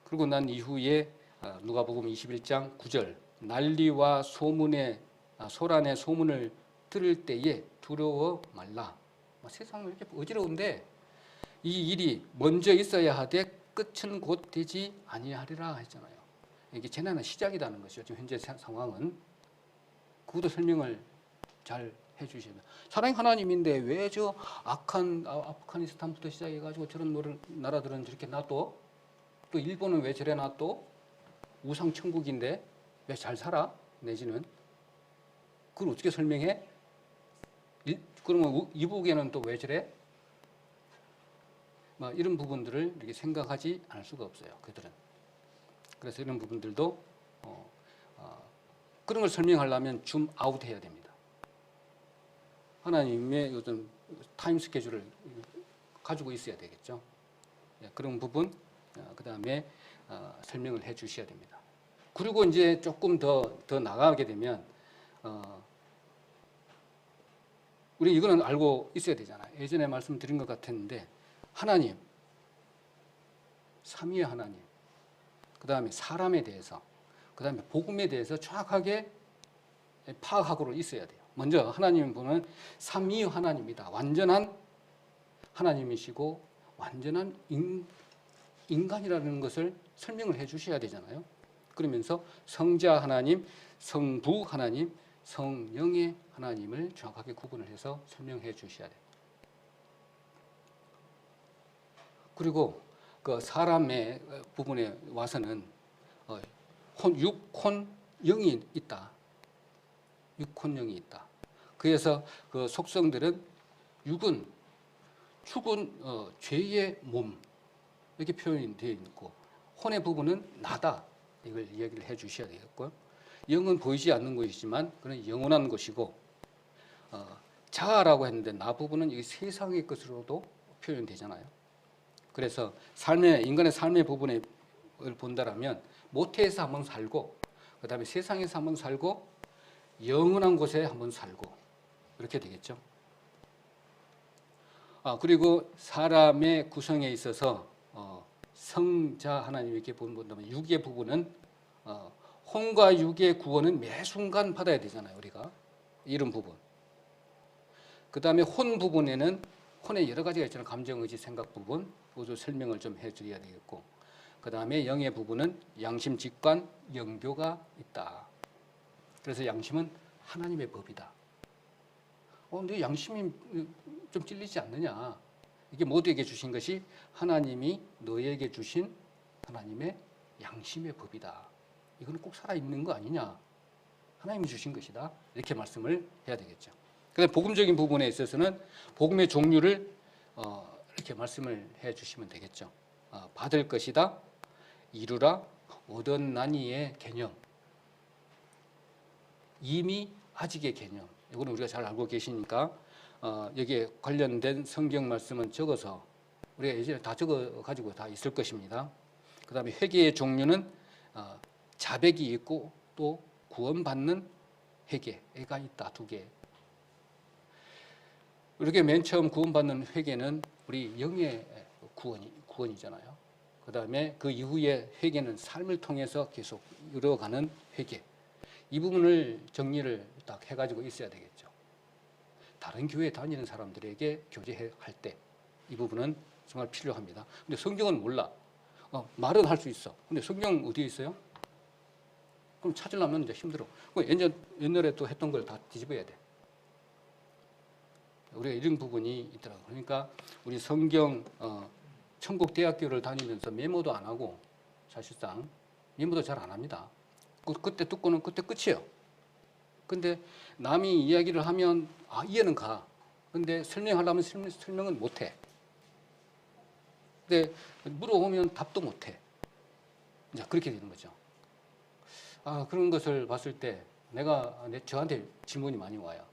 그리고 난 이후에 누가복음 21장 9절 난리와 소란의 소문을 들을 때에 두려워 말라. 세상은 이렇게 어지러운데 이 일이 먼저 있어야 하되 끝은 곧 되지 아니하리라 했잖아요. 이게 재난의 시작이라는 것이죠. 지금 현재 상황은. 그것도 설명을 잘 해주시면, 사랑의 하나님인데 왜 저 악한 아프가니스탄부터 시작해가지고 저런 나라들은 저렇게 놔둬? 또 일본은 왜 저래 놔둬? 우상 천국인데 왜 잘 살아? 내지는 그걸 어떻게 설명해? 그러면 이북에는 또 왜 저래? 이런 부분들을 이렇게 생각하지 않을 수가 없어요. 그들은. 그래서 이런 부분들도 그런 걸 설명하려면 줌 아웃 해야 됩니다. 하나님의 어떤 타임 스케줄을 가지고 있어야 되겠죠. 그런 부분, 그 다음에 설명을 해 주셔야 됩니다. 그리고 이제 조금 더 나가게 되면, 우리 이거는 알고 있어야 되잖아요. 예전에 말씀드린 것 같았는데, 하나님, 삼위의 하나님, 그 다음에 사람에 대해서, 그 다음에 복음에 대해서 정확하게 파악하고 있어야 돼요. 먼저 하나님 분은 삼위 하나님이다. 완전한 하나님이시고 완전한 인간이라는 것을 설명을 해 주셔야 되잖아요. 그러면서 성자 하나님, 성부 하나님, 성령의 하나님을 정확하게 구분을 해서 설명해 주셔야 돼요. 그리고 그 사람의 부분에 와서는 육혼 영이 있다. 육혼영이 있다. 그래서 그 속성들은 육은 죽은 죄의 몸 이렇게 표현이 되어 있고, 혼의 부분은 나다 이걸 이야기를 해 주셔야 되겠고요. 영은 보이지 않는 것이지만 그는 영원한 것이고, 자아라고 했는데 나 부분은 이 세상의 것으로도 표현되잖아요. 그래서 인간의 삶의 부분을 본다라면 모태에서 한번 살고, 그 다음에 세상에서 한번 살고, 영원한 곳에 한번 살고, 이렇게 되겠죠. 그리고 사람의 구성에 있어서 성자 하나님 이렇게 본다면 육의 부분은 혼과 육의 구원은 매 순간 받아야 되잖아요. 우리가 이런 부분. 그 다음에 혼 부분에는 혼의 여러 가지가 있잖아요. 감정, 의지, 생각 부분 모두 설명을 좀 해드려야 되겠고, 그 다음에 영의 부분은 양심, 직관, 영교가 있다. 그래서 양심은 하나님의 법이다. 너 양심이 좀 찔리지 않느냐? 이게 모두에게 주신 것이 하나님이 너에게 주신 하나님의 양심의 법이다. 이거는 꼭 살아있는 거 아니냐? 하나님이 주신 것이다. 이렇게 말씀을 해야 되겠죠. 그래서 복음적인 부분에 있어서는 복음의 종류를 이렇게 말씀을 해 주시면 되겠죠. 받을 것이다, 이루라, 얻었나니의 개념, 이미 아직의 개념. 이거는 우리가 잘 알고 계시니까 여기에 관련된 성경 말씀은 적어서 우리가 예전에 다 적어 가지고 다 있을 것입니다. 그 다음에 회개의 종류는 자백이 있고 또 구원받는 회개가 있다. 두 개. 이렇게 맨 처음 구원받는 회개는 우리 영의 구원이잖아요. 그 다음에 그 이후에 회개는 삶을 통해서 계속 이루어가는 회개. 이 부분을 정리를 딱 해가지고 있어야 되겠죠. 다른 교회에 다니는 사람들에게 교제할 때 이 부분은 정말 필요합니다. 근데 성경은 몰라. 말은 할 수 있어. 근데 성경 어디에 있어요? 그럼 찾으려면 이제 힘들어. 옛날에 또 했던 걸 다 뒤집어야 돼. 우리가 이런 부분이 있더라고요. 그러니까 우리 성경 천국대학교를 다니면서 메모도 안 하고, 사실상 메모도 잘 안 합니다. 그때 듣고는 그때 끝이에요. 근데 남이 이야기를 하면 이해는 가. 근데 설명하려면 설명은 못 해. 근데 물어보면 답도 못 해. 이제 그렇게 되는 거죠. 그런 것을 봤을 때 저한테 질문이 많이 와요.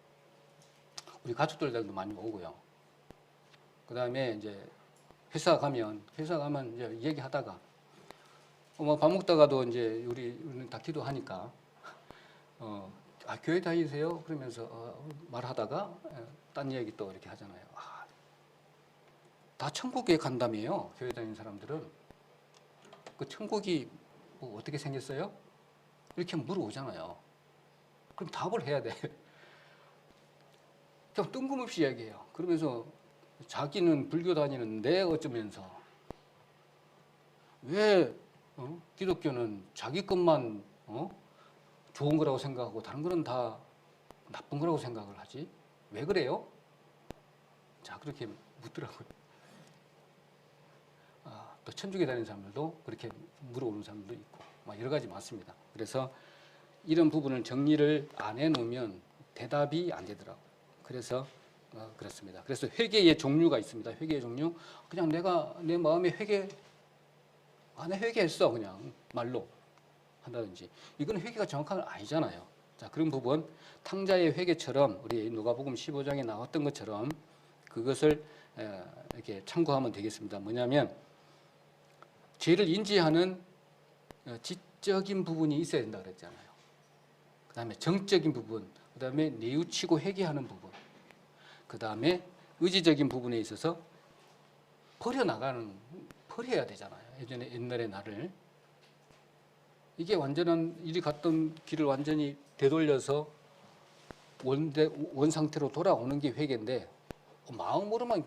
우리 가족들도 많이 오고요. 그 다음에 이제 회사 가면 이제 얘기하다가 밥 먹다가도 이제 우리는 다 기도하니까 교회 다니세요? 그러면서 말하다가 딴 얘기 또 이렇게 하잖아요. 다 천국에 간다며요. 교회 다니는 사람들은. 그 천국이 뭐 어떻게 생겼어요? 이렇게 물어오잖아요. 그럼 답을 해야 돼. 그냥 뜬금없이 이야기해요. 그러면서 자기는 불교 다니는데 어쩌면서 왜 기독교는 자기 것만 좋은 거라고 생각하고 다른 거는 다 나쁜 거라고 생각을 하지? 왜 그래요? 자, 그렇게 묻더라고요. 또 천주교 다니는 사람들도 그렇게 물어오는 사람들도 있고 여러 가지 많습니다. 그래서 이런 부분을 정리를 안 해놓으면 대답이 안 되더라고요. 그래서 그렇습니다. 그래서 회개의 종류가 있습니다. 회개의 종류. 그냥 내가 내 마음에 회개했어. 그냥 말로 한다든지. 이건 회개가 정확한 건 아니잖아요. 자, 그런 부분 탕자의 회개처럼 우리 누가복음 15장에 나왔던 것처럼 그것을 이렇게 참고하면 되겠습니다. 뭐냐면 죄를 인지하는 지적인 부분이 있어야 된다 그랬잖아요. 그 다음에 정적인 부분, 그 다음에 뉘우치고 회개하는 부분, 그 다음에 의지적인 부분에 있어서 버려야 되잖아요. 옛날의 나를. 이게 완전한 이리 갔던 길을 완전히 되돌려서 원 상태로 돌아오는 게 회개인데 마음으로만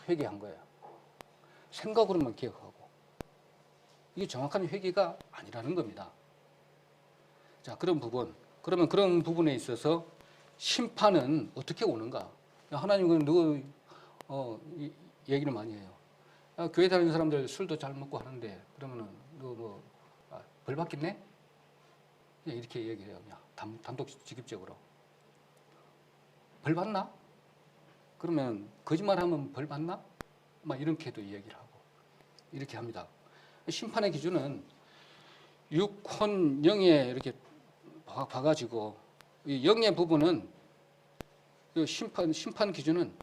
회개한 거예요. 생각으로만 기억하고. 이게 정확한 회개가 아니라는 겁니다. 자, 그런 부분. 그러면 그런 부분에 있어서 심판은 어떻게 오는가? 하나님은 얘기를 많이 해요. 교회 다니는 사람들 술도 잘 먹고 하는데 그러면은 벌 받겠네? 그냥 이렇게 얘기해요. 그냥 단독직입적으로. 벌 받나? 그러면 거짓말하면 벌 받나? 이렇게도 얘기를 하고 이렇게 합니다. 심판의 기준은 육, 혼, 영에 이렇게 봐가지고 이 영의 부분은 심판 기준은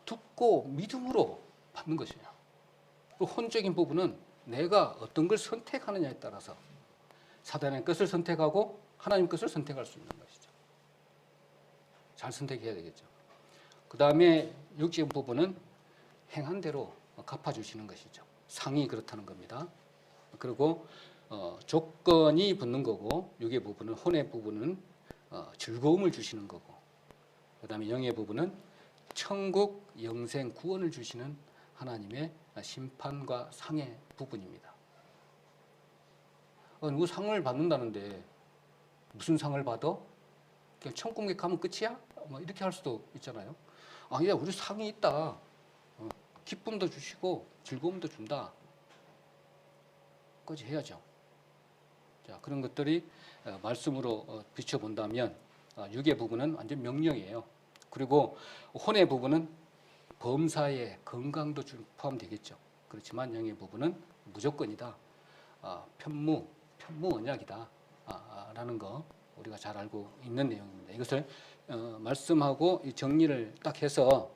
듣고 믿음으로 받는 것이에요. 그 혼적인 부분은 내가 어떤 걸 선택하느냐에 따라서 사단의 것을 선택하고 하나님 것을 선택할 수 있는 것이죠. 잘 선택해야 되겠죠. 그 다음에 육적인 부분은 행한 대로 갚아주시는 것이죠. 상이 그렇다는 겁니다. 그리고 조건이 붙는 거고 육의 부분은 혼의 부분은 즐거움을 주시는 거고 그 다음에 영의 부분은 천국 영생 구원을 주시는 하나님의 심판과 상의 부분입니다. 누구 상을 받는다는데 무슨 상을 받아? 그냥 천국에 가면 끝이야? 이렇게 할 수도 있잖아요. 아니야, 우리 상이 있다. 기쁨도 주시고 즐거움도 준다. 까지 해야죠. 자, 그런 것들이 말씀으로 비춰본다면 육의 부분은 완전 명령이에요. 그리고 혼의 부분은 범사에 건강도 포함되겠죠. 그렇지만 영의 부분은 무조건이다. 편무 언약이다. 라는 거 우리가 잘 알고 있는 내용입니다. 이것을 말씀하고 정리를 딱 해서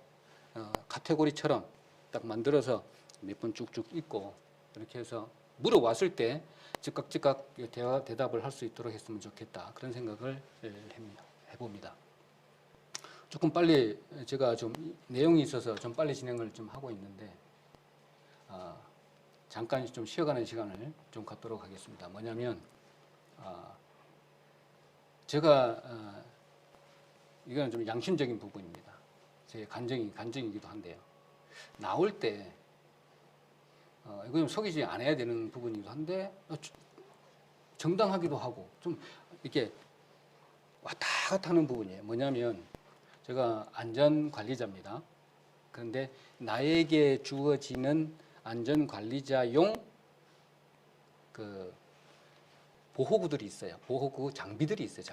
카테고리처럼 딱 만들어서 몇 번 쭉쭉 읽고 이렇게 해서 물어왔을 때 즉각 대답을 할 수 있도록 했으면 좋겠다. 그런 생각을 해봅니다. 조금 빨리 제가 좀 내용이 있어서 좀 빨리 진행을 좀 하고 있는데 잠깐 좀 쉬어가는 시간을 좀 갖도록 하겠습니다. 뭐냐면 제가 이거는 좀 양심적인 부분입니다. 제 간증이기도 한데요. 나올 때 이거 좀 속이지 않아야 되는 부분이기도 한데 정당하기도 하고 좀 이렇게 왔다 갔다 하는 부분이에요. 뭐냐면 제가 안전관리자입니다. 그런데 나에게 주어지는 안전관리자용 보호구들이 있어요. 보호구 장비들이 있어요.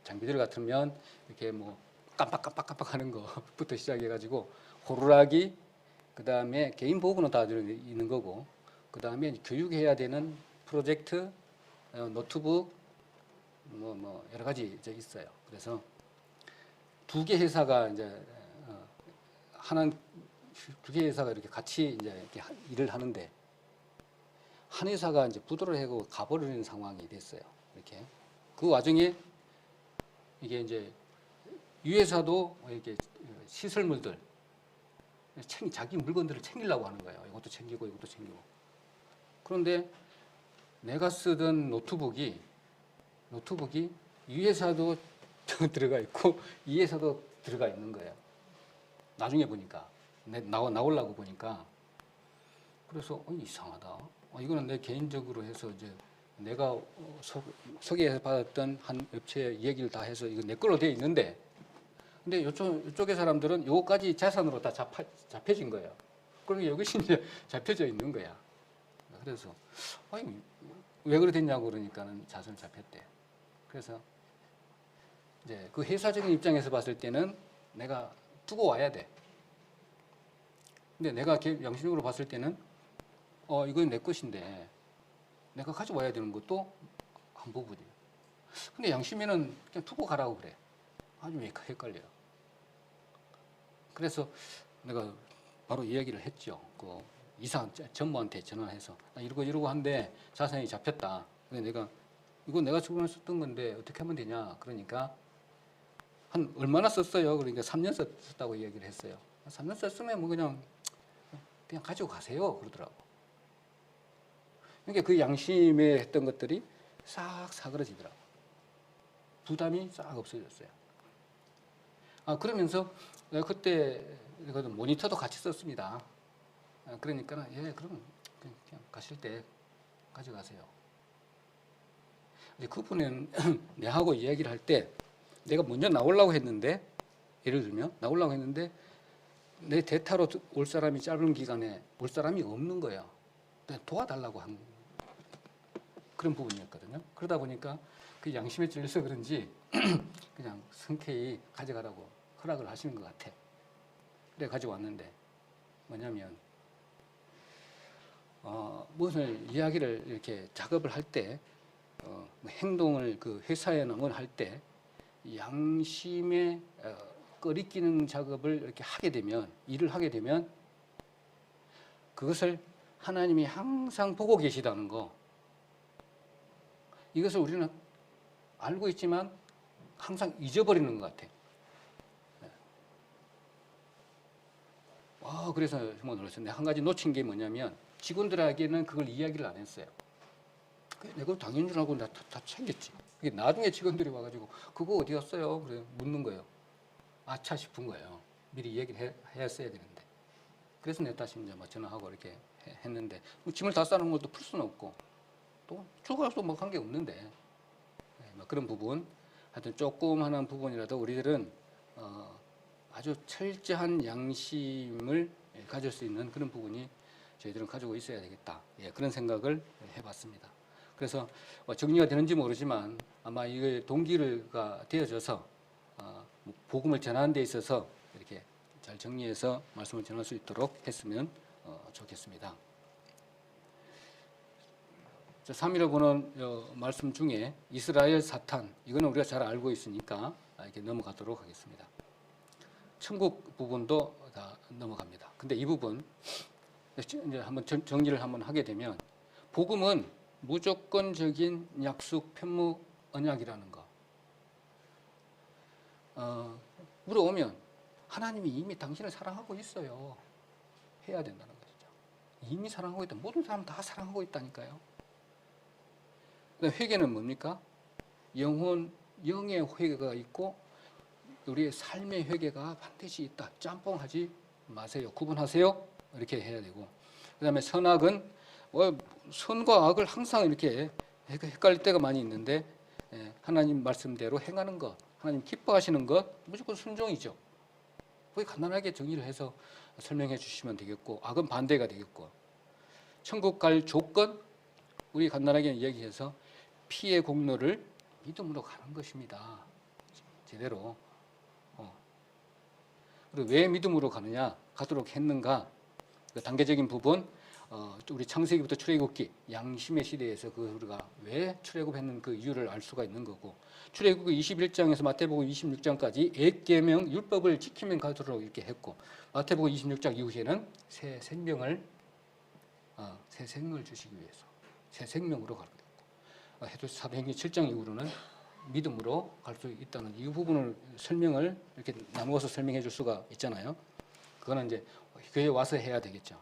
장비들 같으면 이렇게 뭐 깜빡깜빡깜빡 하는 거부터 시작해가지고 호루라기, 그 다음에 개인 보호구는 다 있는 거고, 그 다음에 교육해야 되는 프로젝트, 노트북, 뭐 여러 가지 이제 있어요. 그래서 두 개 회사가 이제 두 개 회사가 이렇게 같이 이제 이렇게 일을 하는데 한 회사가 이제 부도를 하고 가버리는 상황이 됐어요. 이렇게 그 와중에 이게 이제 이 회사도 이렇게 시설물들 자기 물건들을 챙기려고 하는 거예요. 이것도 챙기고 이것도 챙기고. 그런데 내가 쓰던 노트북이 이 회사도 들어가 있고 이 회사도 들어가 있는 거예요. 나중에 보니까 나오려고 보니까 그래서 이상하다. 이거는 내 개인적으로 해서 이제 내가 소개해서 받았던 한 업체 얘기를 다 해서 이거 내 걸로 되어 있는데, 근데 이쪽의 사람들은 요거까지 재산으로 다 잡혀진 거예요. 그러니까 이것이 이제 잡혀져 있는 거야. 그래서 왜 그래 됐냐고 그러니까는 자손 잡혔대. 그래서 이제 그 회사적인 입장에서 봤을 때는 내가 두고 와야 돼. 근데 내가 양심적으로 봤을 때는 이건 내 것인데 내가 가져와야 되는 것도 한 부분이에요. 근데 양심에는 그냥 두고 가라고 그래. 아주 헷갈려요. 그래서 내가 바로 이야기를 했죠. 그 이사 전무한테 전화해서 나 이러고 한데 자산이 잡혔다. 근데 내가 이거 내가 저번에 썼던 건데 어떻게 하면 되냐. 그러니까 한 얼마나 썼어요? 그러니까 3년 썼다고 이야기를 했어요. 3년 썼으면 뭐 그냥 가지고 가세요. 그러더라고. 그러니까 그 양심에 했던 것들이 싹 사그러지더라고. 부담이 싹 없어졌어요. 그러면서 내가 그때 모니터도 같이 썼습니다. 그러니까 그러면 그냥 가실 때 가져가세요. 이제 그분은 내하고 이야기를 할 때 내가 먼저 나오려고 했는데, 예를 들면 나오려고 했는데 내 대타로 올 사람이 짧은 기간에 올 사람이 없는 거예요. 도와달라고 한 그런 부분이었거든요. 그러다 보니까 그 양심에 찔려서 그런지 그냥 흔쾌히 가져가라고 허락을 하시는 것 같아. 그래 가져왔는데 뭐냐면 무엇을 이야기를 이렇게 작업을 할 때 행동을 그 회사에 나온 할 때 양심에 꺼리끼는 작업을 이렇게 하게 되면, 일을 하게 되면 그것을 하나님이 항상 보고 계시다는 거, 이것을 우리는 알고 있지만 항상 잊어버리는 것 같아요. 그래서 정말 놀랐어요. 한 가지 놓친 게 뭐냐면 직원들에게는 그걸 이야기를 안 했어요. 내가 당연히 줄 알고 다 챙겼지. 나중에 직원들이 와가지고 그거 어디 갔어요? 그래 묻는 거예요. 아차 싶은 거예요. 미리 얘기를 했어야 되는데. 그래서 내가 다시 이제 전화하고 이렇게 했는데 짐을 다 싸는 것도 풀 수는 없고 또 추가할 뭐 관계 없는데 그런 부분, 하여튼 조그마한 부분이라도 우리들은 아주 철저한 양심을 가질 수 있는 그런 부분이 저희들은 가지고 있어야 되겠다. 그런 생각을 해봤습니다. 그래서 정리가 되는지 모르지만 아마 이게 동기가 되어져서 복음을 전하는 데 있어서 이렇게 잘 정리해서 말씀을 전할 수 있도록 했으면 좋겠습니다. 3.15 보는 말씀 중에 이스라엘 사탄, 이거는 우리가 잘 알고 있으니까 이렇게 넘어가도록 하겠습니다. 천국 부분도 다 넘어갑니다. 근데 이 부분 이제 한번 정리를 한번 하게 되면 복음은 무조건적인 약속 편무 언약이라는 거. 물어오면 하나님이 이미 당신을 사랑하고 있어요. 해야 된다는 것이죠. 이미 사랑하고 있다. 모든 사람 다 사랑하고 있다니까요. 회개는 뭡니까? 영의 회개가 있고 우리의 삶의 회개가 반드시 있다. 짬뽕하지 마세요. 구분하세요. 이렇게 해야 되고, 그 다음에 선악은 선과 악을 항상 이렇게 헷갈릴 때가 많이 있는데 하나님 말씀대로 행하는 것, 하나님 기뻐하시는 것 무조건 순종이죠. 거기 간단하게 정의를 해서 설명해 주시면 되겠고, 악은 반대가 되겠고, 천국 갈 조건 우리 간단하게 이야기해서 피의 공로를 믿음으로 가는 것입니다. 제대로. 그리고 왜 믿음으로 가도록 했는가? 그 단계적인 부분, 우리 창세기부터 출애굽기, 양심의 시대에서 우리가 왜 출애굽했는 그 이유를 알 수가 있는 거고, 출애굽기 21장에서 마태복음 26장까지 윳계명 율법을 지키면 가도록 이렇게 했고, 마태복음 26장 이후에는 새 생명을 주시기 위해서 새 생명으로 가게 됐고, 해도서 사도행전 7장 이후로는 믿음으로 갈 수 있다는 이 부분을 설명을 이렇게 나누어서 설명해 줄 수가 있잖아요. 그거는 이제 교회에 와서 해야 되겠죠.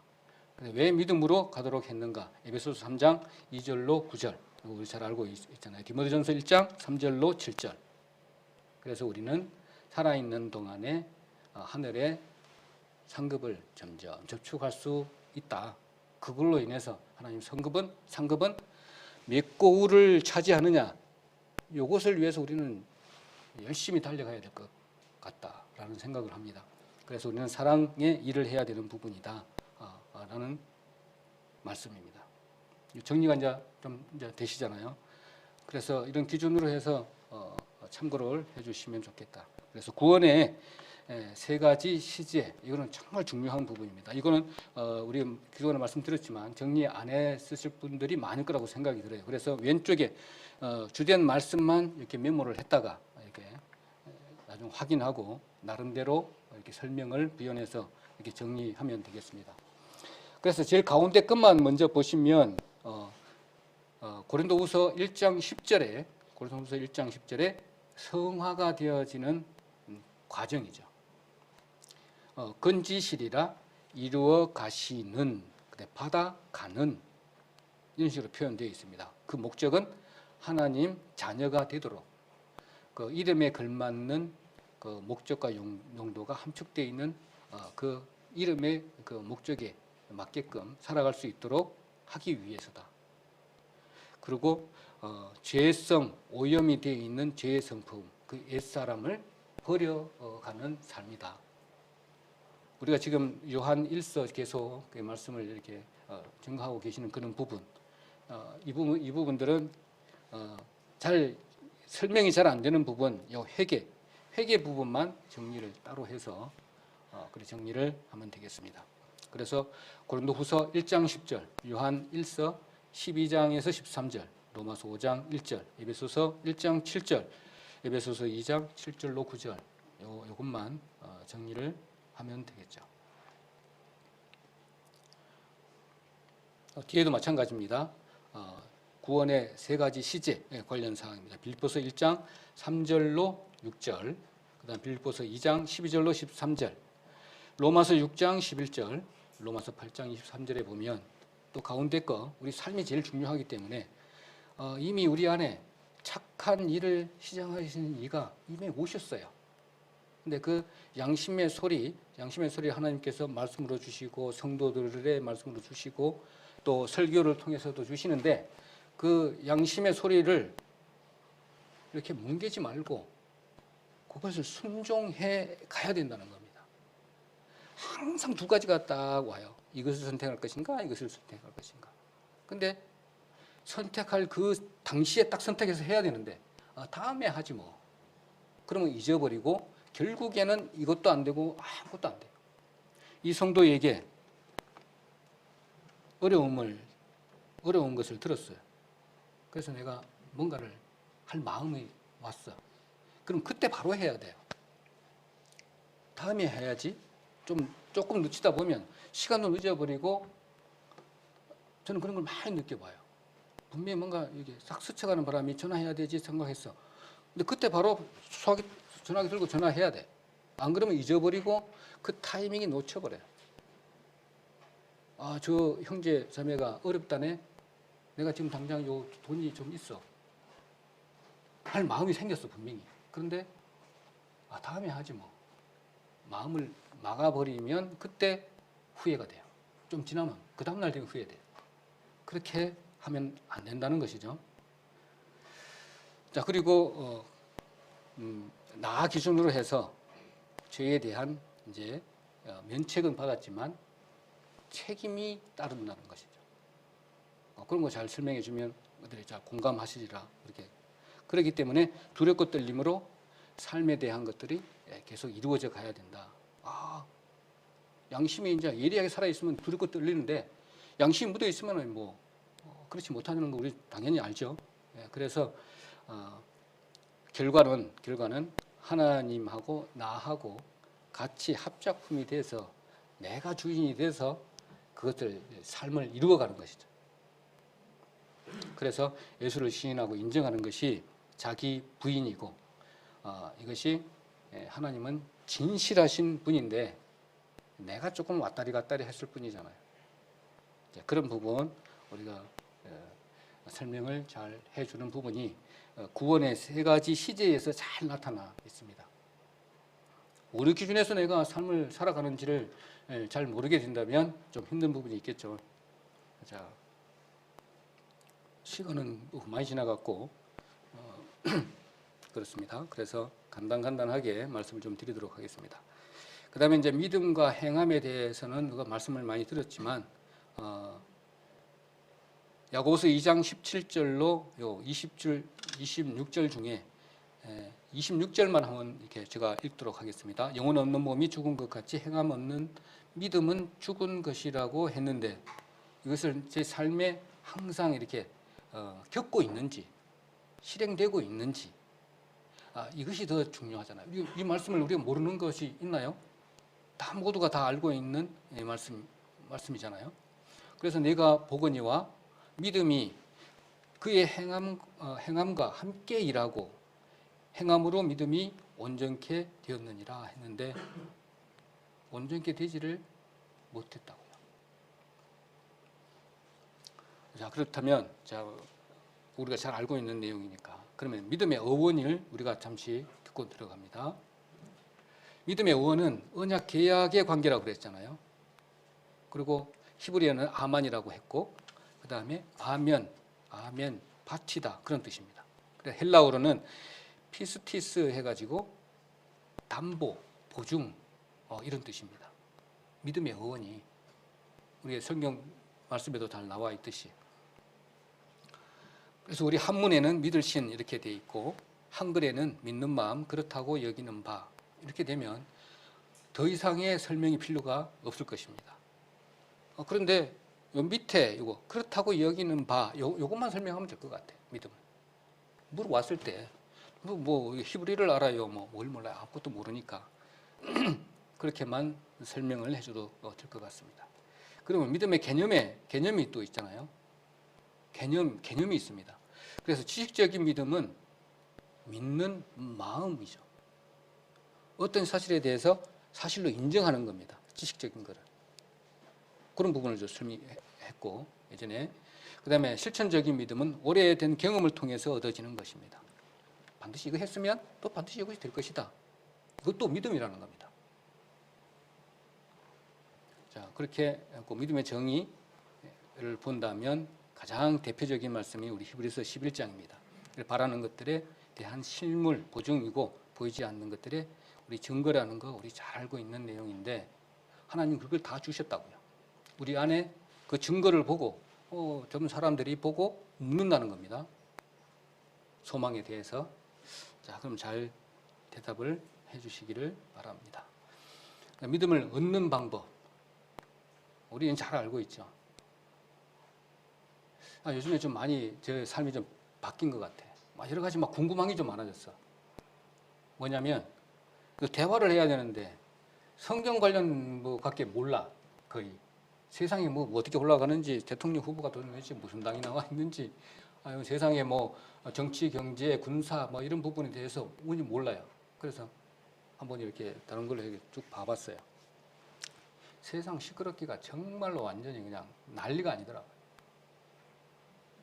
왜 믿음으로 가도록 했는가? 에베소서 3장 2절로 9절, 우리 잘 알고 있잖아요. 디모데전서 1장 3절로 7절. 그래서 우리는 살아있는 동안에 하늘의 상급을 점점 접촉할 수 있다. 그걸로 인해서 하나님 상급은 몇 고울을 차지하느냐, 이것을 위해서 우리는 열심히 달려가야 될 것 같다라는 생각을 합니다. 그래서 우리는 사랑의 일을 해야 되는 부분이다 라는 말씀입니다. 정리가 이제 좀 되시잖아요. 그래서 이런 기준으로 해서 참고를 해주시면 좋겠다. 그래서 구원의 세 가지 시제, 이거는 정말 중요한 부분입니다. 이거는 우리 그동안에 말씀드렸지만 정리 안 했으실 분들이 많을 거라고 생각이 들어요. 그래서 왼쪽에 주된 말씀만 이렇게 메모를 했다가 이렇게 나중 확인하고 나름대로 이렇게 설명을 부연해서 이렇게 정리하면 되겠습니다. 그래서 제일 가운데 것만 먼저 보시면 고린도후서 1장 10절에 성화가 되어지는 과정이죠. 건지시리라 이루어 가시는, 받아가는, 이런 식으로 표현되어 있습니다. 그 목적은 하나님 자녀가 되도록 그 이름에 걸맞는 그 목적과 용도가 함축되어 있는 그 이름의 그 목적에 맞게끔 살아갈 수 있도록 하기 위해서다. 그리고 죄성, 오염이 되어 있는 죄의 성품, 그 옛사람을 버려가는 삶이다. 우리가 지금 요한 1서 계속 그 말씀을 이렇게 증거하고 계시는 그런 부분, 이 부분들은 잘 설명이 잘 안 되는 부분, 요 회개 부분만 정리를 따로 해서 그래 정리를 하면 되겠습니다. 그래서 고린도후서 1장 10절, 요한 1서 12장에서 13절, 로마서 5장 1절, 에베소서 1장 7절, 에베소서 2장 7절로 9절, 요것만 정리를 하면 되겠죠. 뒤에도 마찬가지입니다. 구원의 세 가지 시제 관련 사항입니다. 빌립보서 1장 3절로 6절, 그다음 빌립보서 2장 12절로 13절, 로마서 6장 11절, 로마서 8장 23절에 보면 또 가운데 거 우리 삶이 제일 중요하기 때문에 이미 우리 안에 착한 일을 시작하시는 이가 이미 오셨어요. 근데 그 양심의 소리 하나님께서 말씀으로 주시고 성도들의 말씀으로 주시고 또 설교를 통해서도 주시는데 그 양심의 소리를 이렇게 뭉개지 말고 그것을 순종해 가야 된다는 겁니다. 항상 두 가지가 딱 와요. 이것을 선택할 것인가, 이것을 선택할 것인가. 근데 선택할 그 당시에 딱 선택해서 해야 되는데 다음에 하지 뭐. 그러면 잊어버리고 결국에는 이것도 안 되고 아무것도 안 돼요. 이 성도에게 어려운 것을 들었어요. 그래서 내가 뭔가를 할 마음이 왔어. 그럼 그때 바로 해야 돼요. 다음에 해야지. 조금 늦추다 보면 시간도 늦어버리고 저는 그런 걸 많이 느껴봐요. 분명히 뭔가 이게 싹 스쳐가는 바람이 전화해야 되지 생각했어. 근데 그때 바로 전화기 들고 전화해야 돼. 안 그러면 잊어버리고 그 타이밍이 놓쳐버려요. 저 형제 자매가 어렵다네. 내가 지금 당장 요 돈이 좀 있어. 할 마음이 생겼어 분명히. 그런데 다음에 하지 뭐. 마음을 막아버리면 그때 후회가 돼요. 좀 지나면 그 다음날 되면 후회돼요. 그렇게 하면 안 된다는 것이죠. 자, 그리고 나 기준으로 해서 죄에 대한 이제 면책은 받았지만 책임이 따른다는 것이죠. 그런 거 잘 설명해 주면 그들이 잘 공감하시리라. 그렇기 때문에 두렵고 떨림으로 삶에 대한 것들이 계속 이루어져 가야 된다. 양심이 이제 예리하게 살아있으면 두렵고 떨리는데 양심이 묻어있으면 뭐 그렇지 못하는 거 우리 당연히 알죠. 그래서 결과는 하나님하고 나하고 같이 합작품이 돼서 내가 주인이 돼서 그것들 삶을 이루어가는 것이죠. 그래서 예수를 시인하고 인정하는 것이 자기 부인이고 이것이 하나님은 진실하신 분인데 내가 조금 왔다리 갔다리 했을 뿐이잖아요. 그런 부분 우리가 설명을 잘 해주는 부분이 구원의 세 가지 시제에서 잘 나타나 있습니다. 우리 기준에서 내가 삶을 살아가는지를 잘 모르게 된다면 좀 힘든 부분이 있겠죠. 자, 시간은 많이 지나갔고 그렇습니다. 그래서 간단하게 말씀을 좀 드리도록 하겠습니다. 그 다음에 이제 믿음과 행함에 대해서는 누가 말씀을 많이 들었지만 야고보서 2장 17절로 요 26절 중에 26절만 한번 이렇게 제가 읽도록 하겠습니다. 영혼 없는 몸이 죽은 것 같이 행함 없는 믿음은 죽은 것이라고 했는데 이것을 제 삶에 항상 이렇게 겪고 있는지 실행되고 있는지 이것이 더 중요하잖아요. 이 말씀을 우리가 모르는 것이 있나요? 다 모두가 다 알고 있는 말씀이잖아요. 그래서 내가 보거니와 믿음이 그의 행함과 함께 일하고 행함으로 믿음이 온전케 되었느니라 했는데 온전케 되지를 못했다고요. 자, 그렇다면 우리가 잘 알고 있는 내용이니까 그러면 믿음의 어원을 우리가 잠시 듣고 들어갑니다. 믿음의 어원은 언약 계약의 관계라고 그랬잖아요. 그리고 히브리어는 아만이라고 했고 그 다음에 아멘, 바치다 그런 뜻입니다. 헬라어로는 피스티스 해가지고 담보, 보증 이런 뜻입니다. 믿음의 어원이 우리의 성경 말씀에도 잘 나와 있듯이 그래서 우리 한문에는 믿을 신 이렇게 돼 있고 한글에는 믿는 마음 그렇다고 여기는 바 이렇게 되면 더 이상의 설명이 필요가 없을 것입니다. 그런데 요 밑에 이거 그렇다고 여기는 바 요것만 설명하면 될 것 같아요. 믿음은 물어왔을 때 뭐 히브리를 알아요, 뭘 몰라요, 아무것도 모르니까 그렇게만 설명을 해줘도 될 것 같습니다. 그러면 믿음의 개념이 또 있잖아요. 개념이 있습니다. 그래서 지식적인 믿음은 믿는 마음이죠. 어떤 사실에 대해서 사실로 인정하는 겁니다. 지식적인 거를. 그런 부분을 좀 설명했고 예전에 그 다음에 실천적인 믿음은 오래된 경험을 통해서 얻어지는 것입니다. 반드시 이거 했으면 또 반드시 이것이 될 것이다. 이것도 믿음이라는 겁니다. 자, 그렇게 믿음의 정의를 본다면 가장 대표적인 말씀이 우리 히브리서 11장입니다. 바라는 것들에 대한 실물 보증이고 보이지 않는 것들의 우리 증거라는 거 우리 잘 알고 있는 내용인데 하나님 그걸 다 주셨다고요. 우리 안에 그 증거를 보고 좀 사람들이 보고 묻는다는 겁니다. 소망에 대해서. 자, 그럼 잘 대답을 해주시기를 바랍니다. 믿음을 얻는 방법 우리는 잘 알고 있죠. 요즘에 좀 많이 제 삶이 좀 바뀐 것 같아. 여러 가지 궁금한 게 좀 많아졌어. 뭐냐면 그 대화를 해야 되는데 성경 관련 밖에 몰라. 거의 세상에 어떻게 올라가는지 대통령 후보가 되는지 무슨 당이 나와 있는지 세상에 정치, 경제, 군사 이런 부분에 대해서 우리 몰라요. 그래서 한번 이렇게 다른 걸로 쭉 봐봤어요. 세상 시끄럽기가 정말로 완전히 그냥 난리가 아니더라고요.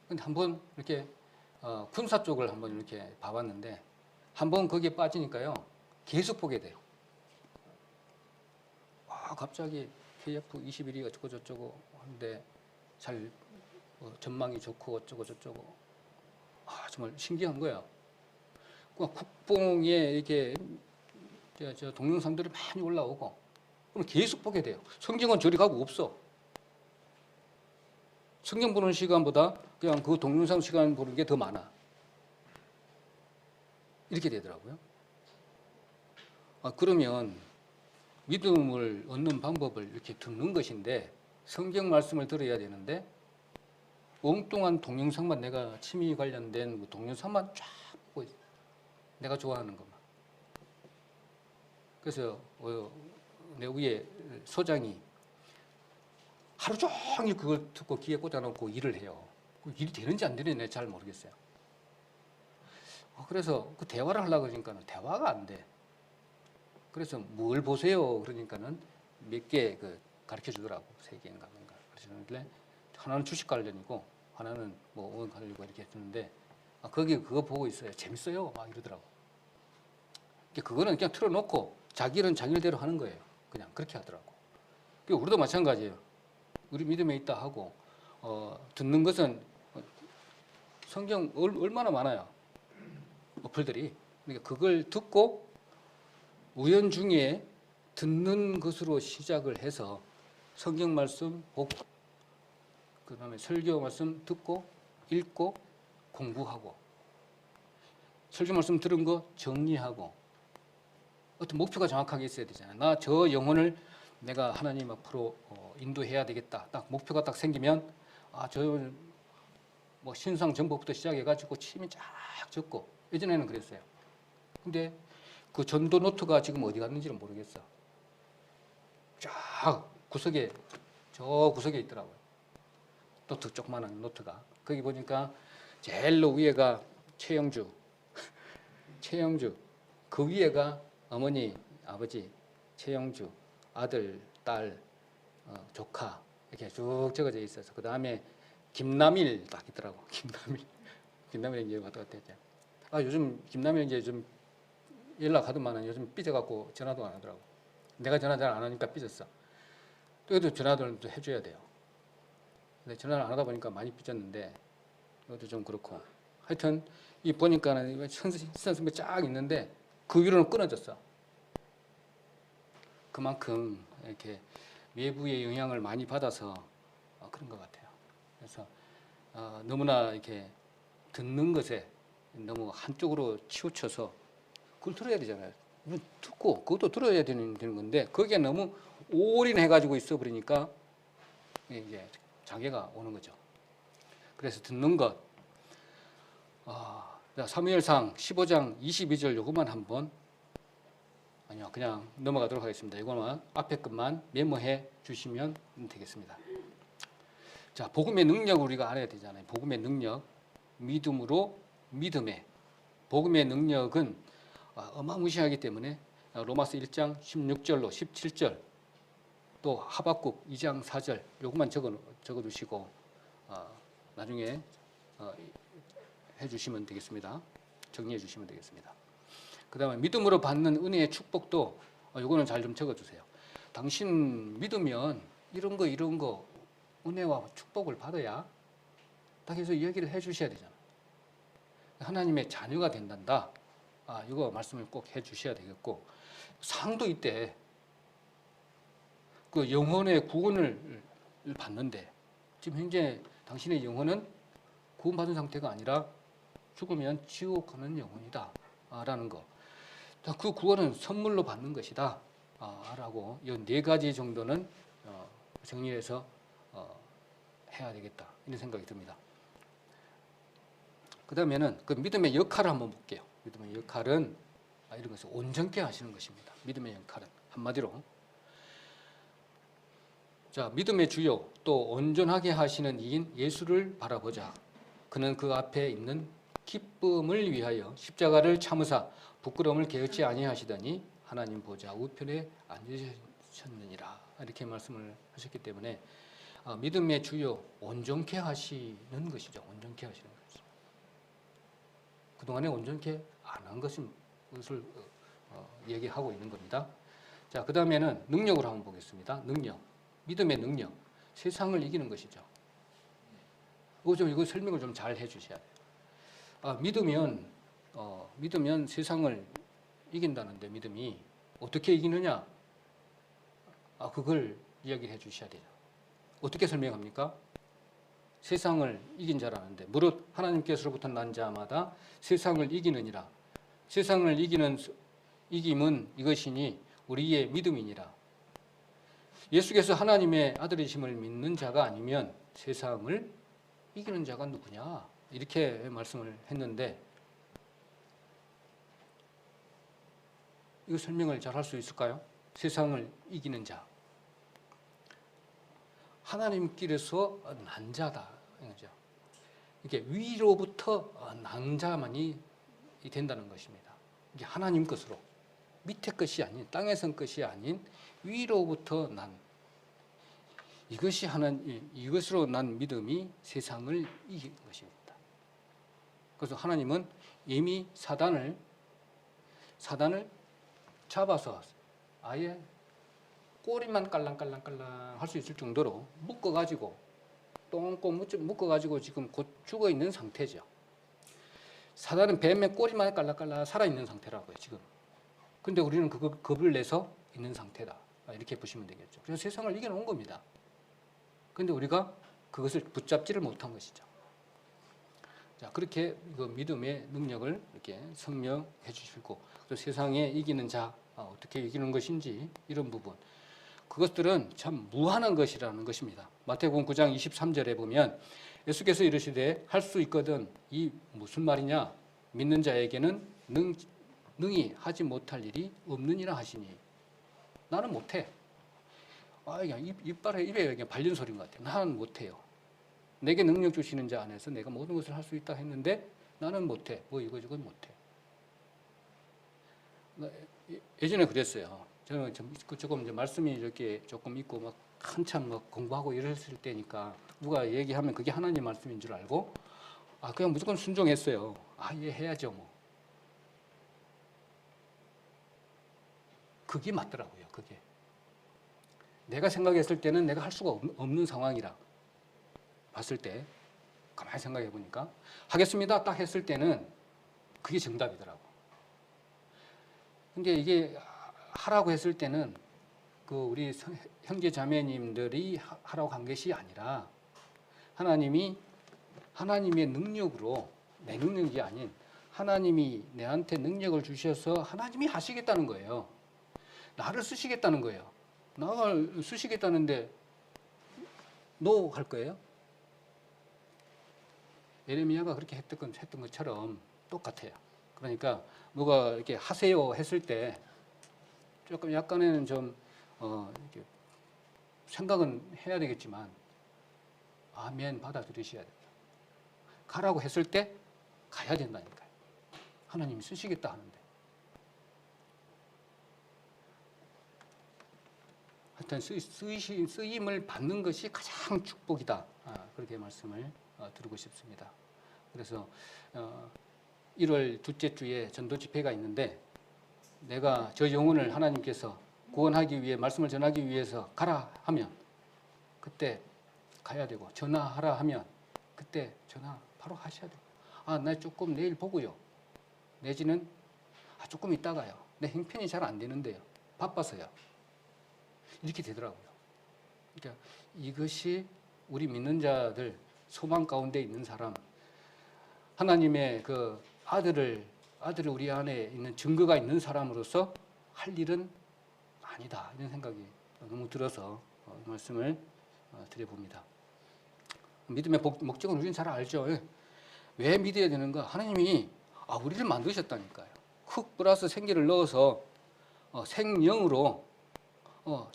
근데 한번 이렇게 군사 쪽을 한번 이렇게 봐봤는데 한번 거기에 빠지니까요 계속 보게 돼요. 갑자기 KF-21이 어쩌고 저쩌고 하는데 잘 전망이 좋고 어쩌고 저쩌고 정말 신기한 거예요. 국뽕에 이렇게 동영상들이 많이 올라오고 그럼 계속 보게 돼요. 성경은 저리 가고 없어. 성경 보는 시간보다 그냥 그 동영상 시간 보는 게 더 많아. 이렇게 되더라고요. 그러면 믿음을 얻는 방법을 이렇게 듣는 것인데 성경 말씀을 들어야 되는데 엉뚱한 동영상만 내가 취미 관련된 그 동영상만 쫙 보고 있어요. 내가 좋아하는 것만. 그래서 내 위에 소장이 하루 종일 그걸 듣고 귀에 꽂아놓고 일을 해요. 일이 되는지 안 되는지 내가 잘 모르겠어요. 그래서 그 대화를 하려고 그러니까 대화가 안 돼. 그래서 뭘 보세요? 그러니까는 몇 개 가르쳐 주더라고. 3개인가 뭔가 가르쳐 주는데 하나는 주식 관련이고 하나는 뭐 관련이고 이렇게 했는데 거기 그거 보고 있어요. 재밌어요. 막 이러더라고. 그거는 그냥 틀어놓고 자기 일은 자기 일대로 하는 거예요. 그냥 그렇게 하더라고. 우리도 마찬가지예요. 우리 믿음에 있다 하고 듣는 것은 성경 얼마나 많아요. 어플들이. 그러니까 그걸 듣고 우연중에 듣는 것으로 시작을 해서 성경 말씀 보고 그다음에 설교 말씀 듣고 읽고 공부하고 설교 말씀 들은 거 정리하고 어떤 목표가 정확하게 있어야 되잖아요. 나 저 영혼을 내가 하나님 앞으로 인도해야 되겠다. 딱 목표가 딱 생기면 저 뭐 신상 정보부터 시작해가지고 침이 쫙 적고 예전에는 그랬어요. 근데 그 전도 노트가 지금 어디 갔는지는 모르겠어. 쫙 구석에 저 구석에 있더라고요. 노트 조그만한 노트가. 거기 보니까 제일 위에가 최영주 그 위에가 어머니 아버지 최영주 아들 딸 조카 이렇게 쭉 적어져 있어서 그 다음에 김남일 딱 있더라고. 김남일 이제 왔다 갔다 했죠. 요즘 김남일 이제 좀 연락하더만은 요즘 삐져갖고 전화도 안 하더라고. 내가 전화 잘 안 하니까 삐졌어. 그래도 전화를 또 해줘야 돼요. 근데 전화를 안 하다 보니까 많이 삐졌는데 이것도 좀 그렇고 하여튼 이 보니까는 선생님이 쫙 있는데 그 위로는 끊어졌어. 그만큼 이렇게 외부의 영향을 많이 받아서 그런 것 같아요. 그래서 너무나 이렇게 듣는 것에 너무 한쪽으로 치우쳐서 그걸 들어야 되잖아요. 듣고 그것도 들어야 되는 건데 거기에 너무 올인해가지고 있어 버리니까 이제 장애가 오는 거죠. 그래서 듣는 것. 사무엘상 15장 22절 요것만 한번 아니요 그냥 넘어가도록 하겠습니다. 이거만 앞에 것만 메모해 주시면 되겠습니다. 자, 복음의 능력을 우리가 알아야 되잖아요. 복음의 능력, 믿음으로 믿음에. 복음의 능력은 어마무시하기 때문에 로마서 1장 16절로 17절 또 하박국 2장 4절 요것만 적어두시고 나중에 해주시면 되겠습니다. 정리해 주시면 되겠습니다. 그 다음에 믿음으로 받는 은혜의 축복도 요거는 잘 좀 적어주세요. 당신 믿으면 이런 거 은혜와 축복을 받아야 딱 해서 이야기를 해 주셔야 되잖아. 하나님의 자녀가 된단다. 이거 말씀을 꼭 해 주셔야 되겠고 상도 있대. 그 영혼의 구원을 받는데 지금 현재 당신의 영혼은 구원받은 상태가 아니라 죽으면 지옥 가는 영혼이다 라는 거. 그 구원은 선물로 받는 것이다 라고 이 4가지 정도는 정리해서 해야 되겠다 이런 생각이 듭니다. 그 다음에는 그 믿음의 역할을 한번 볼게요. 믿음의 역할은 이런 것을 온전케 하시는 것입니다. 믿음의 역할은 한마디로 자, 믿음의 주요 또 온전하게 하시는 이인 예수를 바라보자. 그는 그 앞에 있는 기쁨을 위하여 십자가를 참으사 부끄러움을 개의치 아니하시더니 하나님 보좌 우편에 앉으셨느니라. 이렇게 말씀을 하셨기 때문에 믿음의 주요 온전케 하시는 것이죠. 온전케 하시는 것이죠. 그동안에 온전케 안 한 것을 얘기하고 있는 겁니다. 자, 그 다음에는 능력으로 한번 보겠습니다. 능력. 믿음의 능력. 세상을 이기는 것이죠. 이거 설명을 좀 잘 해주셔야 돼요. 믿으면 세상을 이긴다는데 믿음이 어떻게 이기느냐? 그걸 이야기해 주셔야 돼요. 어떻게 설명합니까? 세상을 이긴 자라는데 무릇 하나님께서로부터 난 자마다 세상을 이기느니라. 세상을 이기는 이김은 이것이니 우리의 믿음이니라. 예수께서 하나님의 아들이심을 믿는 자가 아니면 세상을 이기는 자가 누구냐? 이렇게 말씀을 했는데 이거 설명을 잘 할 수 있을까요? 세상을 이기는 자. 하나님께서 난 자다. 이게 위로부터 난 자만이 된다는 것입니다. 이게 하나님 것으로 밑에 것이 아닌 땅에선 것이 아닌 위로부터 난 이것이 이것으로 난 믿음이 세상을 이긴 것입니다. 그래서 하나님은 이미 사단을 잡아서 아예 꼬리만 깔랑깔랑깔랑 할 수 있을 정도로 묶어가지고 똥꼬 묶어가지고 지금 곧 죽어 있는 상태죠. 사단은 뱀의 꼬리만 깔랑깔랑 살아있는 상태라고요, 지금. 근데 우리는 그거 겁을 내서 있는 상태다. 이렇게 보시면 되겠죠. 그래서 세상을 이겨놓은 겁니다. 근데 우리가 그것을 붙잡지를 못한 것이죠. 자, 그렇게 그 믿음의 능력을 이렇게 설명해 주시고, 또 세상에 이기는 자, 어떻게 이기는 것인지, 이런 부분. 그것들은 참 무한한 것이라는 것입니다. 마태복음 9장 23절에 보면 예수께서 이르시되 할 수 있거든. 이 무슨 말이냐? 믿는 자에게는 능히 하지 못할 일이 없느니라 하시니. 나는 못해. 그냥 입에 그냥 발린 소리인 것 같아요. 나는 못해요. 내게 능력 주시는 자 안에서 내가 모든 것을 할 수 있다 했는데 나는 못해. 이거 못해. 예전에 그랬어요. 저는 조금 이제 말씀이 이렇게 조금 있고 막 한참 막 공부하고 이랬을 때니까 누가 얘기하면 그게 하나님 말씀인 줄 알고 그냥 무조건 순종했어요. 예, 해야죠 뭐. 그게 맞더라고요. 그게. 내가 생각했을 때는 내가 할 수가 없는 상황이라 봤을 때 가만히 생각해 보니까 하겠습니다 딱 했을 때는 그게 정답이더라고. 근데 이게 하라고 했을 때는 그 우리 형제 자매님들이 하라고 한 것이 아니라 하나님이 하나님의 능력으로 내 능력이 아닌 하나님이 내한테 능력을 주셔서 하나님이 하시겠다는 거예요. 나를 쓰시겠다는 거예요. 나를 쓰시겠다는데 노 할 거예요? 예레미야가 그렇게 했던 것처럼 똑같아요. 그러니까 누가 이렇게 하세요 했을 때 조금 약간은 좀 이렇게 생각은 해야 되겠지만 아멘 받아들이셔야 돼요. 가라고 했을 때 가야 된다니까요. 하나님이 쓰시겠다 하는데. 하여튼 쓰임을 받는 것이 가장 축복이다. 그렇게 말씀을 드리고 싶습니다. 그래서 1월 둘째 주에 전도 집회가 있는데 내가 저 영혼을 하나님께서 구원하기 위해 말씀을 전하기 위해서 가라 하면 그때 가야 되고 전화하라 하면 그때 전화 바로 하셔야 돼요. 나 조금 내일 보고요. 내지는 조금 있다가요. 내 형편이 잘 안 되는데요. 바빠서요. 이렇게 되더라고요. 그러니까 이것이 우리 믿는 자들 소망 가운데 있는 사람 하나님의 그 아들을 우리 안에 있는 증거가 있는 사람으로서 할 일은 아니다. 이런 생각이 너무 들어서 말씀을 드려봅니다. 믿음의 목적은 우리는 잘 알죠. 왜 믿어야 되는가? 하나님이 우리를 만드셨다니까요. 흙 플러스 생기를 넣어서 생명으로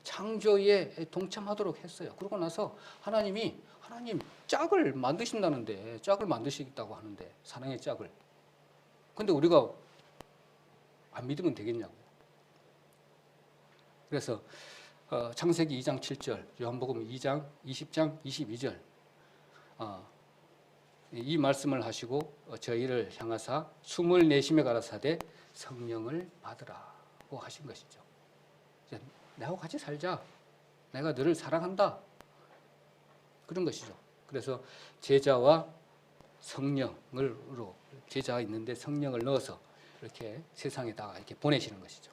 창조에 동참하도록 했어요. 그러고 나서 하나님 짝을 만드신다는데 짝을 만드시겠다고 하는데 사랑의 짝을. 근데 우리가 안 믿으면 되겠냐고요. 그래서 창세기 2장 7절, 요한복음 2장 20장 22절 이 말씀을 하시고 저희를 향하사 숨을 내쉬며 가라사대 성령을 받으라고 하신 것이죠. 내하고 같이 살자. 내가 너를 사랑한다. 그런 것이죠. 그래서 제자와 성령으로 제자가 있는데 성령을 넣어서 이렇게 세상에다가 이렇게 보내시는 것이죠.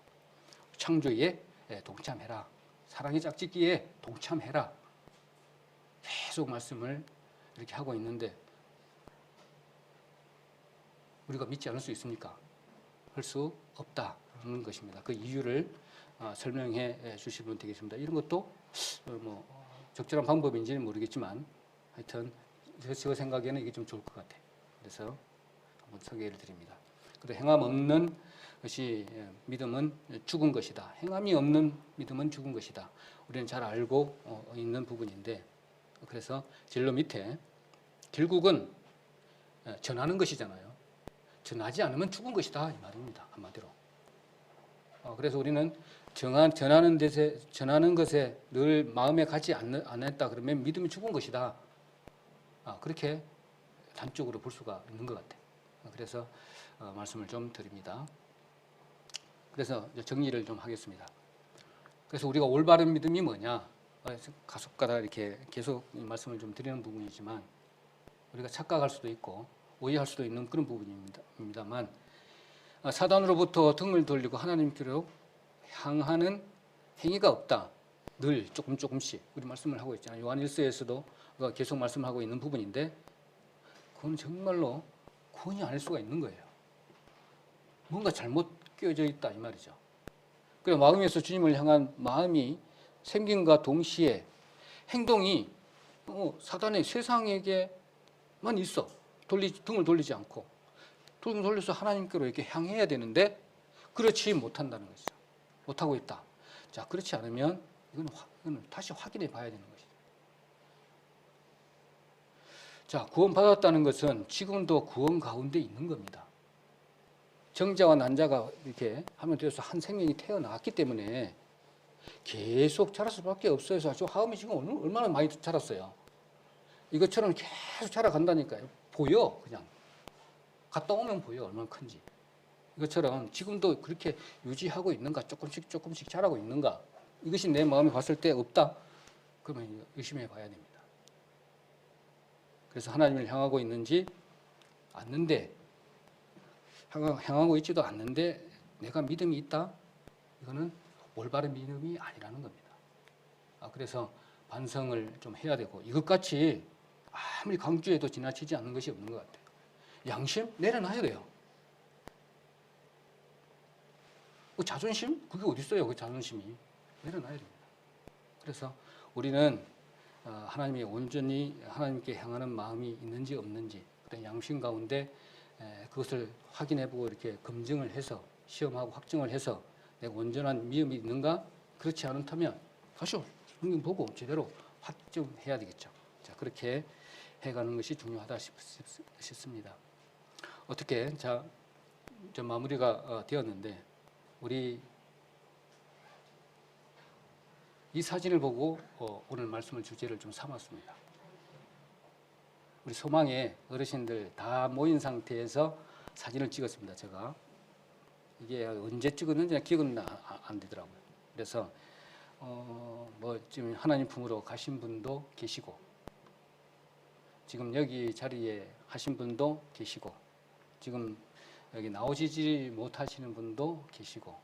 창조에 동참해라. 사랑의 짝짓기에 동참해라. 계속 말씀을 이렇게 하고 있는데 우리가 믿지 않을 수 있습니까? 할 수 없다. 것입니다. 그 이유를 설명해 주시면 되겠습니다. 이런 것도 뭐 적절한 방법인지는 모르겠지만 하여튼 제 생각에는 이게 좀 좋을 것 같아요. 그래서 한번 소개를 드립니다. 그리고 행함 없는 것이 믿음은 죽은 것이다. 행함이 없는 믿음은 죽은 것이다. 우리는 잘 알고 있는 부분인데, 그래서 진로 밑에 결국은 전하는 것이잖아요. 전하지 않으면 죽은 것이다 이 말입니다. 한마디로. 그래서 우리는 전하는 것에 늘 마음에 가지 않았다 그러면 믿음이 죽은 것이다. 그렇게 단적으로 볼 수가 있는 것 같아요. 그래서 말씀을 좀 드립니다. 그래서 정리를 좀 하겠습니다. 그래서 우리가 올바른 믿음이 뭐냐? 가속가다 이렇게 계속 말씀을 좀 드리는 부분이지만 우리가 착각할 수도 있고 오해할 수도 있는 그런 부분입니다만 사단으로부터 등을 돌리고 하나님께로 향하는 행위가 없다. 늘 조금씩 우리 말씀을 하고 있잖아요. 요한 1서에서도 계속 말씀하고 있는 부분인데 그건 정말로 구원이 아닐 수가 있는 거예요. 뭔가 잘못 끼어져 있다 이 말이죠. 그래서 마음에서 주님을 향한 마음이 생김과 동시에 행동이 사단의 세상에게만 있어. 등을 돌리지 않고 등을 돌려서 하나님께로 이렇게 향해야 되는데 그렇지 못한다는 것이죠. 못하고 있다. 자, 그렇지 않으면 이거는 다시 확인해 봐야 되는 것이죠. 자, 구원받았다는 것은 지금도 구원 가운데 있는 겁니다. 정자와 난자가 이렇게 하면 되어서 한 생명이 태어났기 때문에 계속 자랄 수밖에 없어요. 저 하음이 지금 얼마나 많이 자랐어요. 이것처럼 계속 자라간다니까요. 보여, 그냥. 갔다 오면 보여, 얼마나 큰지. 이것처럼 지금도 그렇게 유지하고 있는가, 조금씩 자라고 있는가. 이것이 내 마음에 봤을 때 없다? 그러면 의심해 봐야 됩니다. 그래서 하나님을 향하고 있는지 않는데, 향하고 있지도 않는데 내가 믿음이 있다? 이거는 올바른 믿음이 아니라는 겁니다. 그래서 반성을 좀 해야 되고 이것같이 아무리 강조해도 지나치지 않는 것이 없는 것 같아요. 양심 내려놔야 돼요. 그 자존심? 그게 어디 있어요? 그 자존심이 내려놔야 됩니다. 그래서 우리는 하나님이 온전히 하나님께 향하는 마음이 있는지 없는지 어떤 양심 가운데 그것을 확인해보고 이렇게 검증을 해서 시험하고 확증을 해서 내가 온전한 믿음이 있는가? 그렇지 않다면 다시 성경 보고 제대로 확증해야 되겠죠. 자, 그렇게 해가는 것이 중요하다 싶습니다. 어떻게 자 마무리가 되었는데 우리 이 사진을 보고 오늘 말씀을 주제를 좀 삼았습니다. 우리 소망의 어르신들 다 모인 상태에서 사진을 찍었습니다. 제가 이게 언제 찍었는지 기억은 안 되더라고요. 그래서 뭐 지금 하나님 품으로 가신 분도 계시고 지금 여기 자리에 하신 분도 계시고 지금 여기 나오시지 못하시는 분도 계시고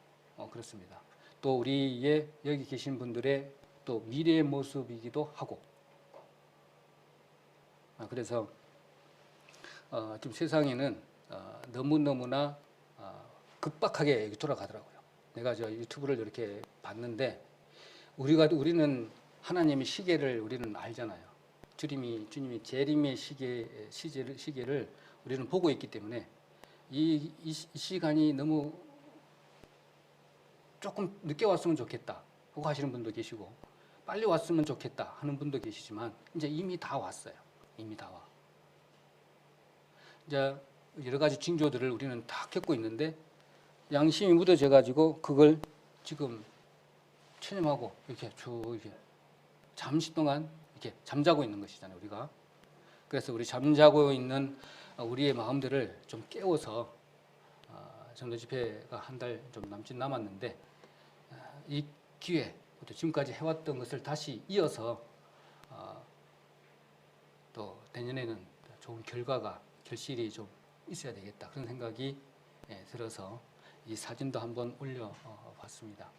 그렇습니다. 또 우리의 여기 계신 분들의 또 미래의 모습이기도 하고 그래서 지금 세상에는 너무너무나 급박하게 돌아가더라고요. 내가 저 유튜브를 이렇게 봤는데 우리는 하나님의 시계를 우리는 알잖아요. 주님이 재림의 시계를 우리는 보고 있기 때문에 이 시간이 너무 조금 늦게 왔으면 좋겠다 하고 하시는 분도 계시고 빨리 왔으면 좋겠다 하는 분도 계시지만 이제 이미 다 왔어요. 이미 다 와. 이제 여러 가지 징조들을 우리는 다 겪고 있는데 양심이 묻어져 가지고 그걸 지금 체념하고 이렇게 쭉 이렇게 잠시 동안 이렇게 잠자고 있는 것이잖아요, 우리가. 그래서 우리 잠자고 있는 우리의 마음들을 좀 깨워서 전도 집회가 한 달 좀 남짓 남았는데 이 기회 또 지금까지 해왔던 것을 다시 이어서 또 내년에는 좋은 결실이 좀 있어야 되겠다 그런 생각이 들어서 이 사진도 한번 올려봤습니다.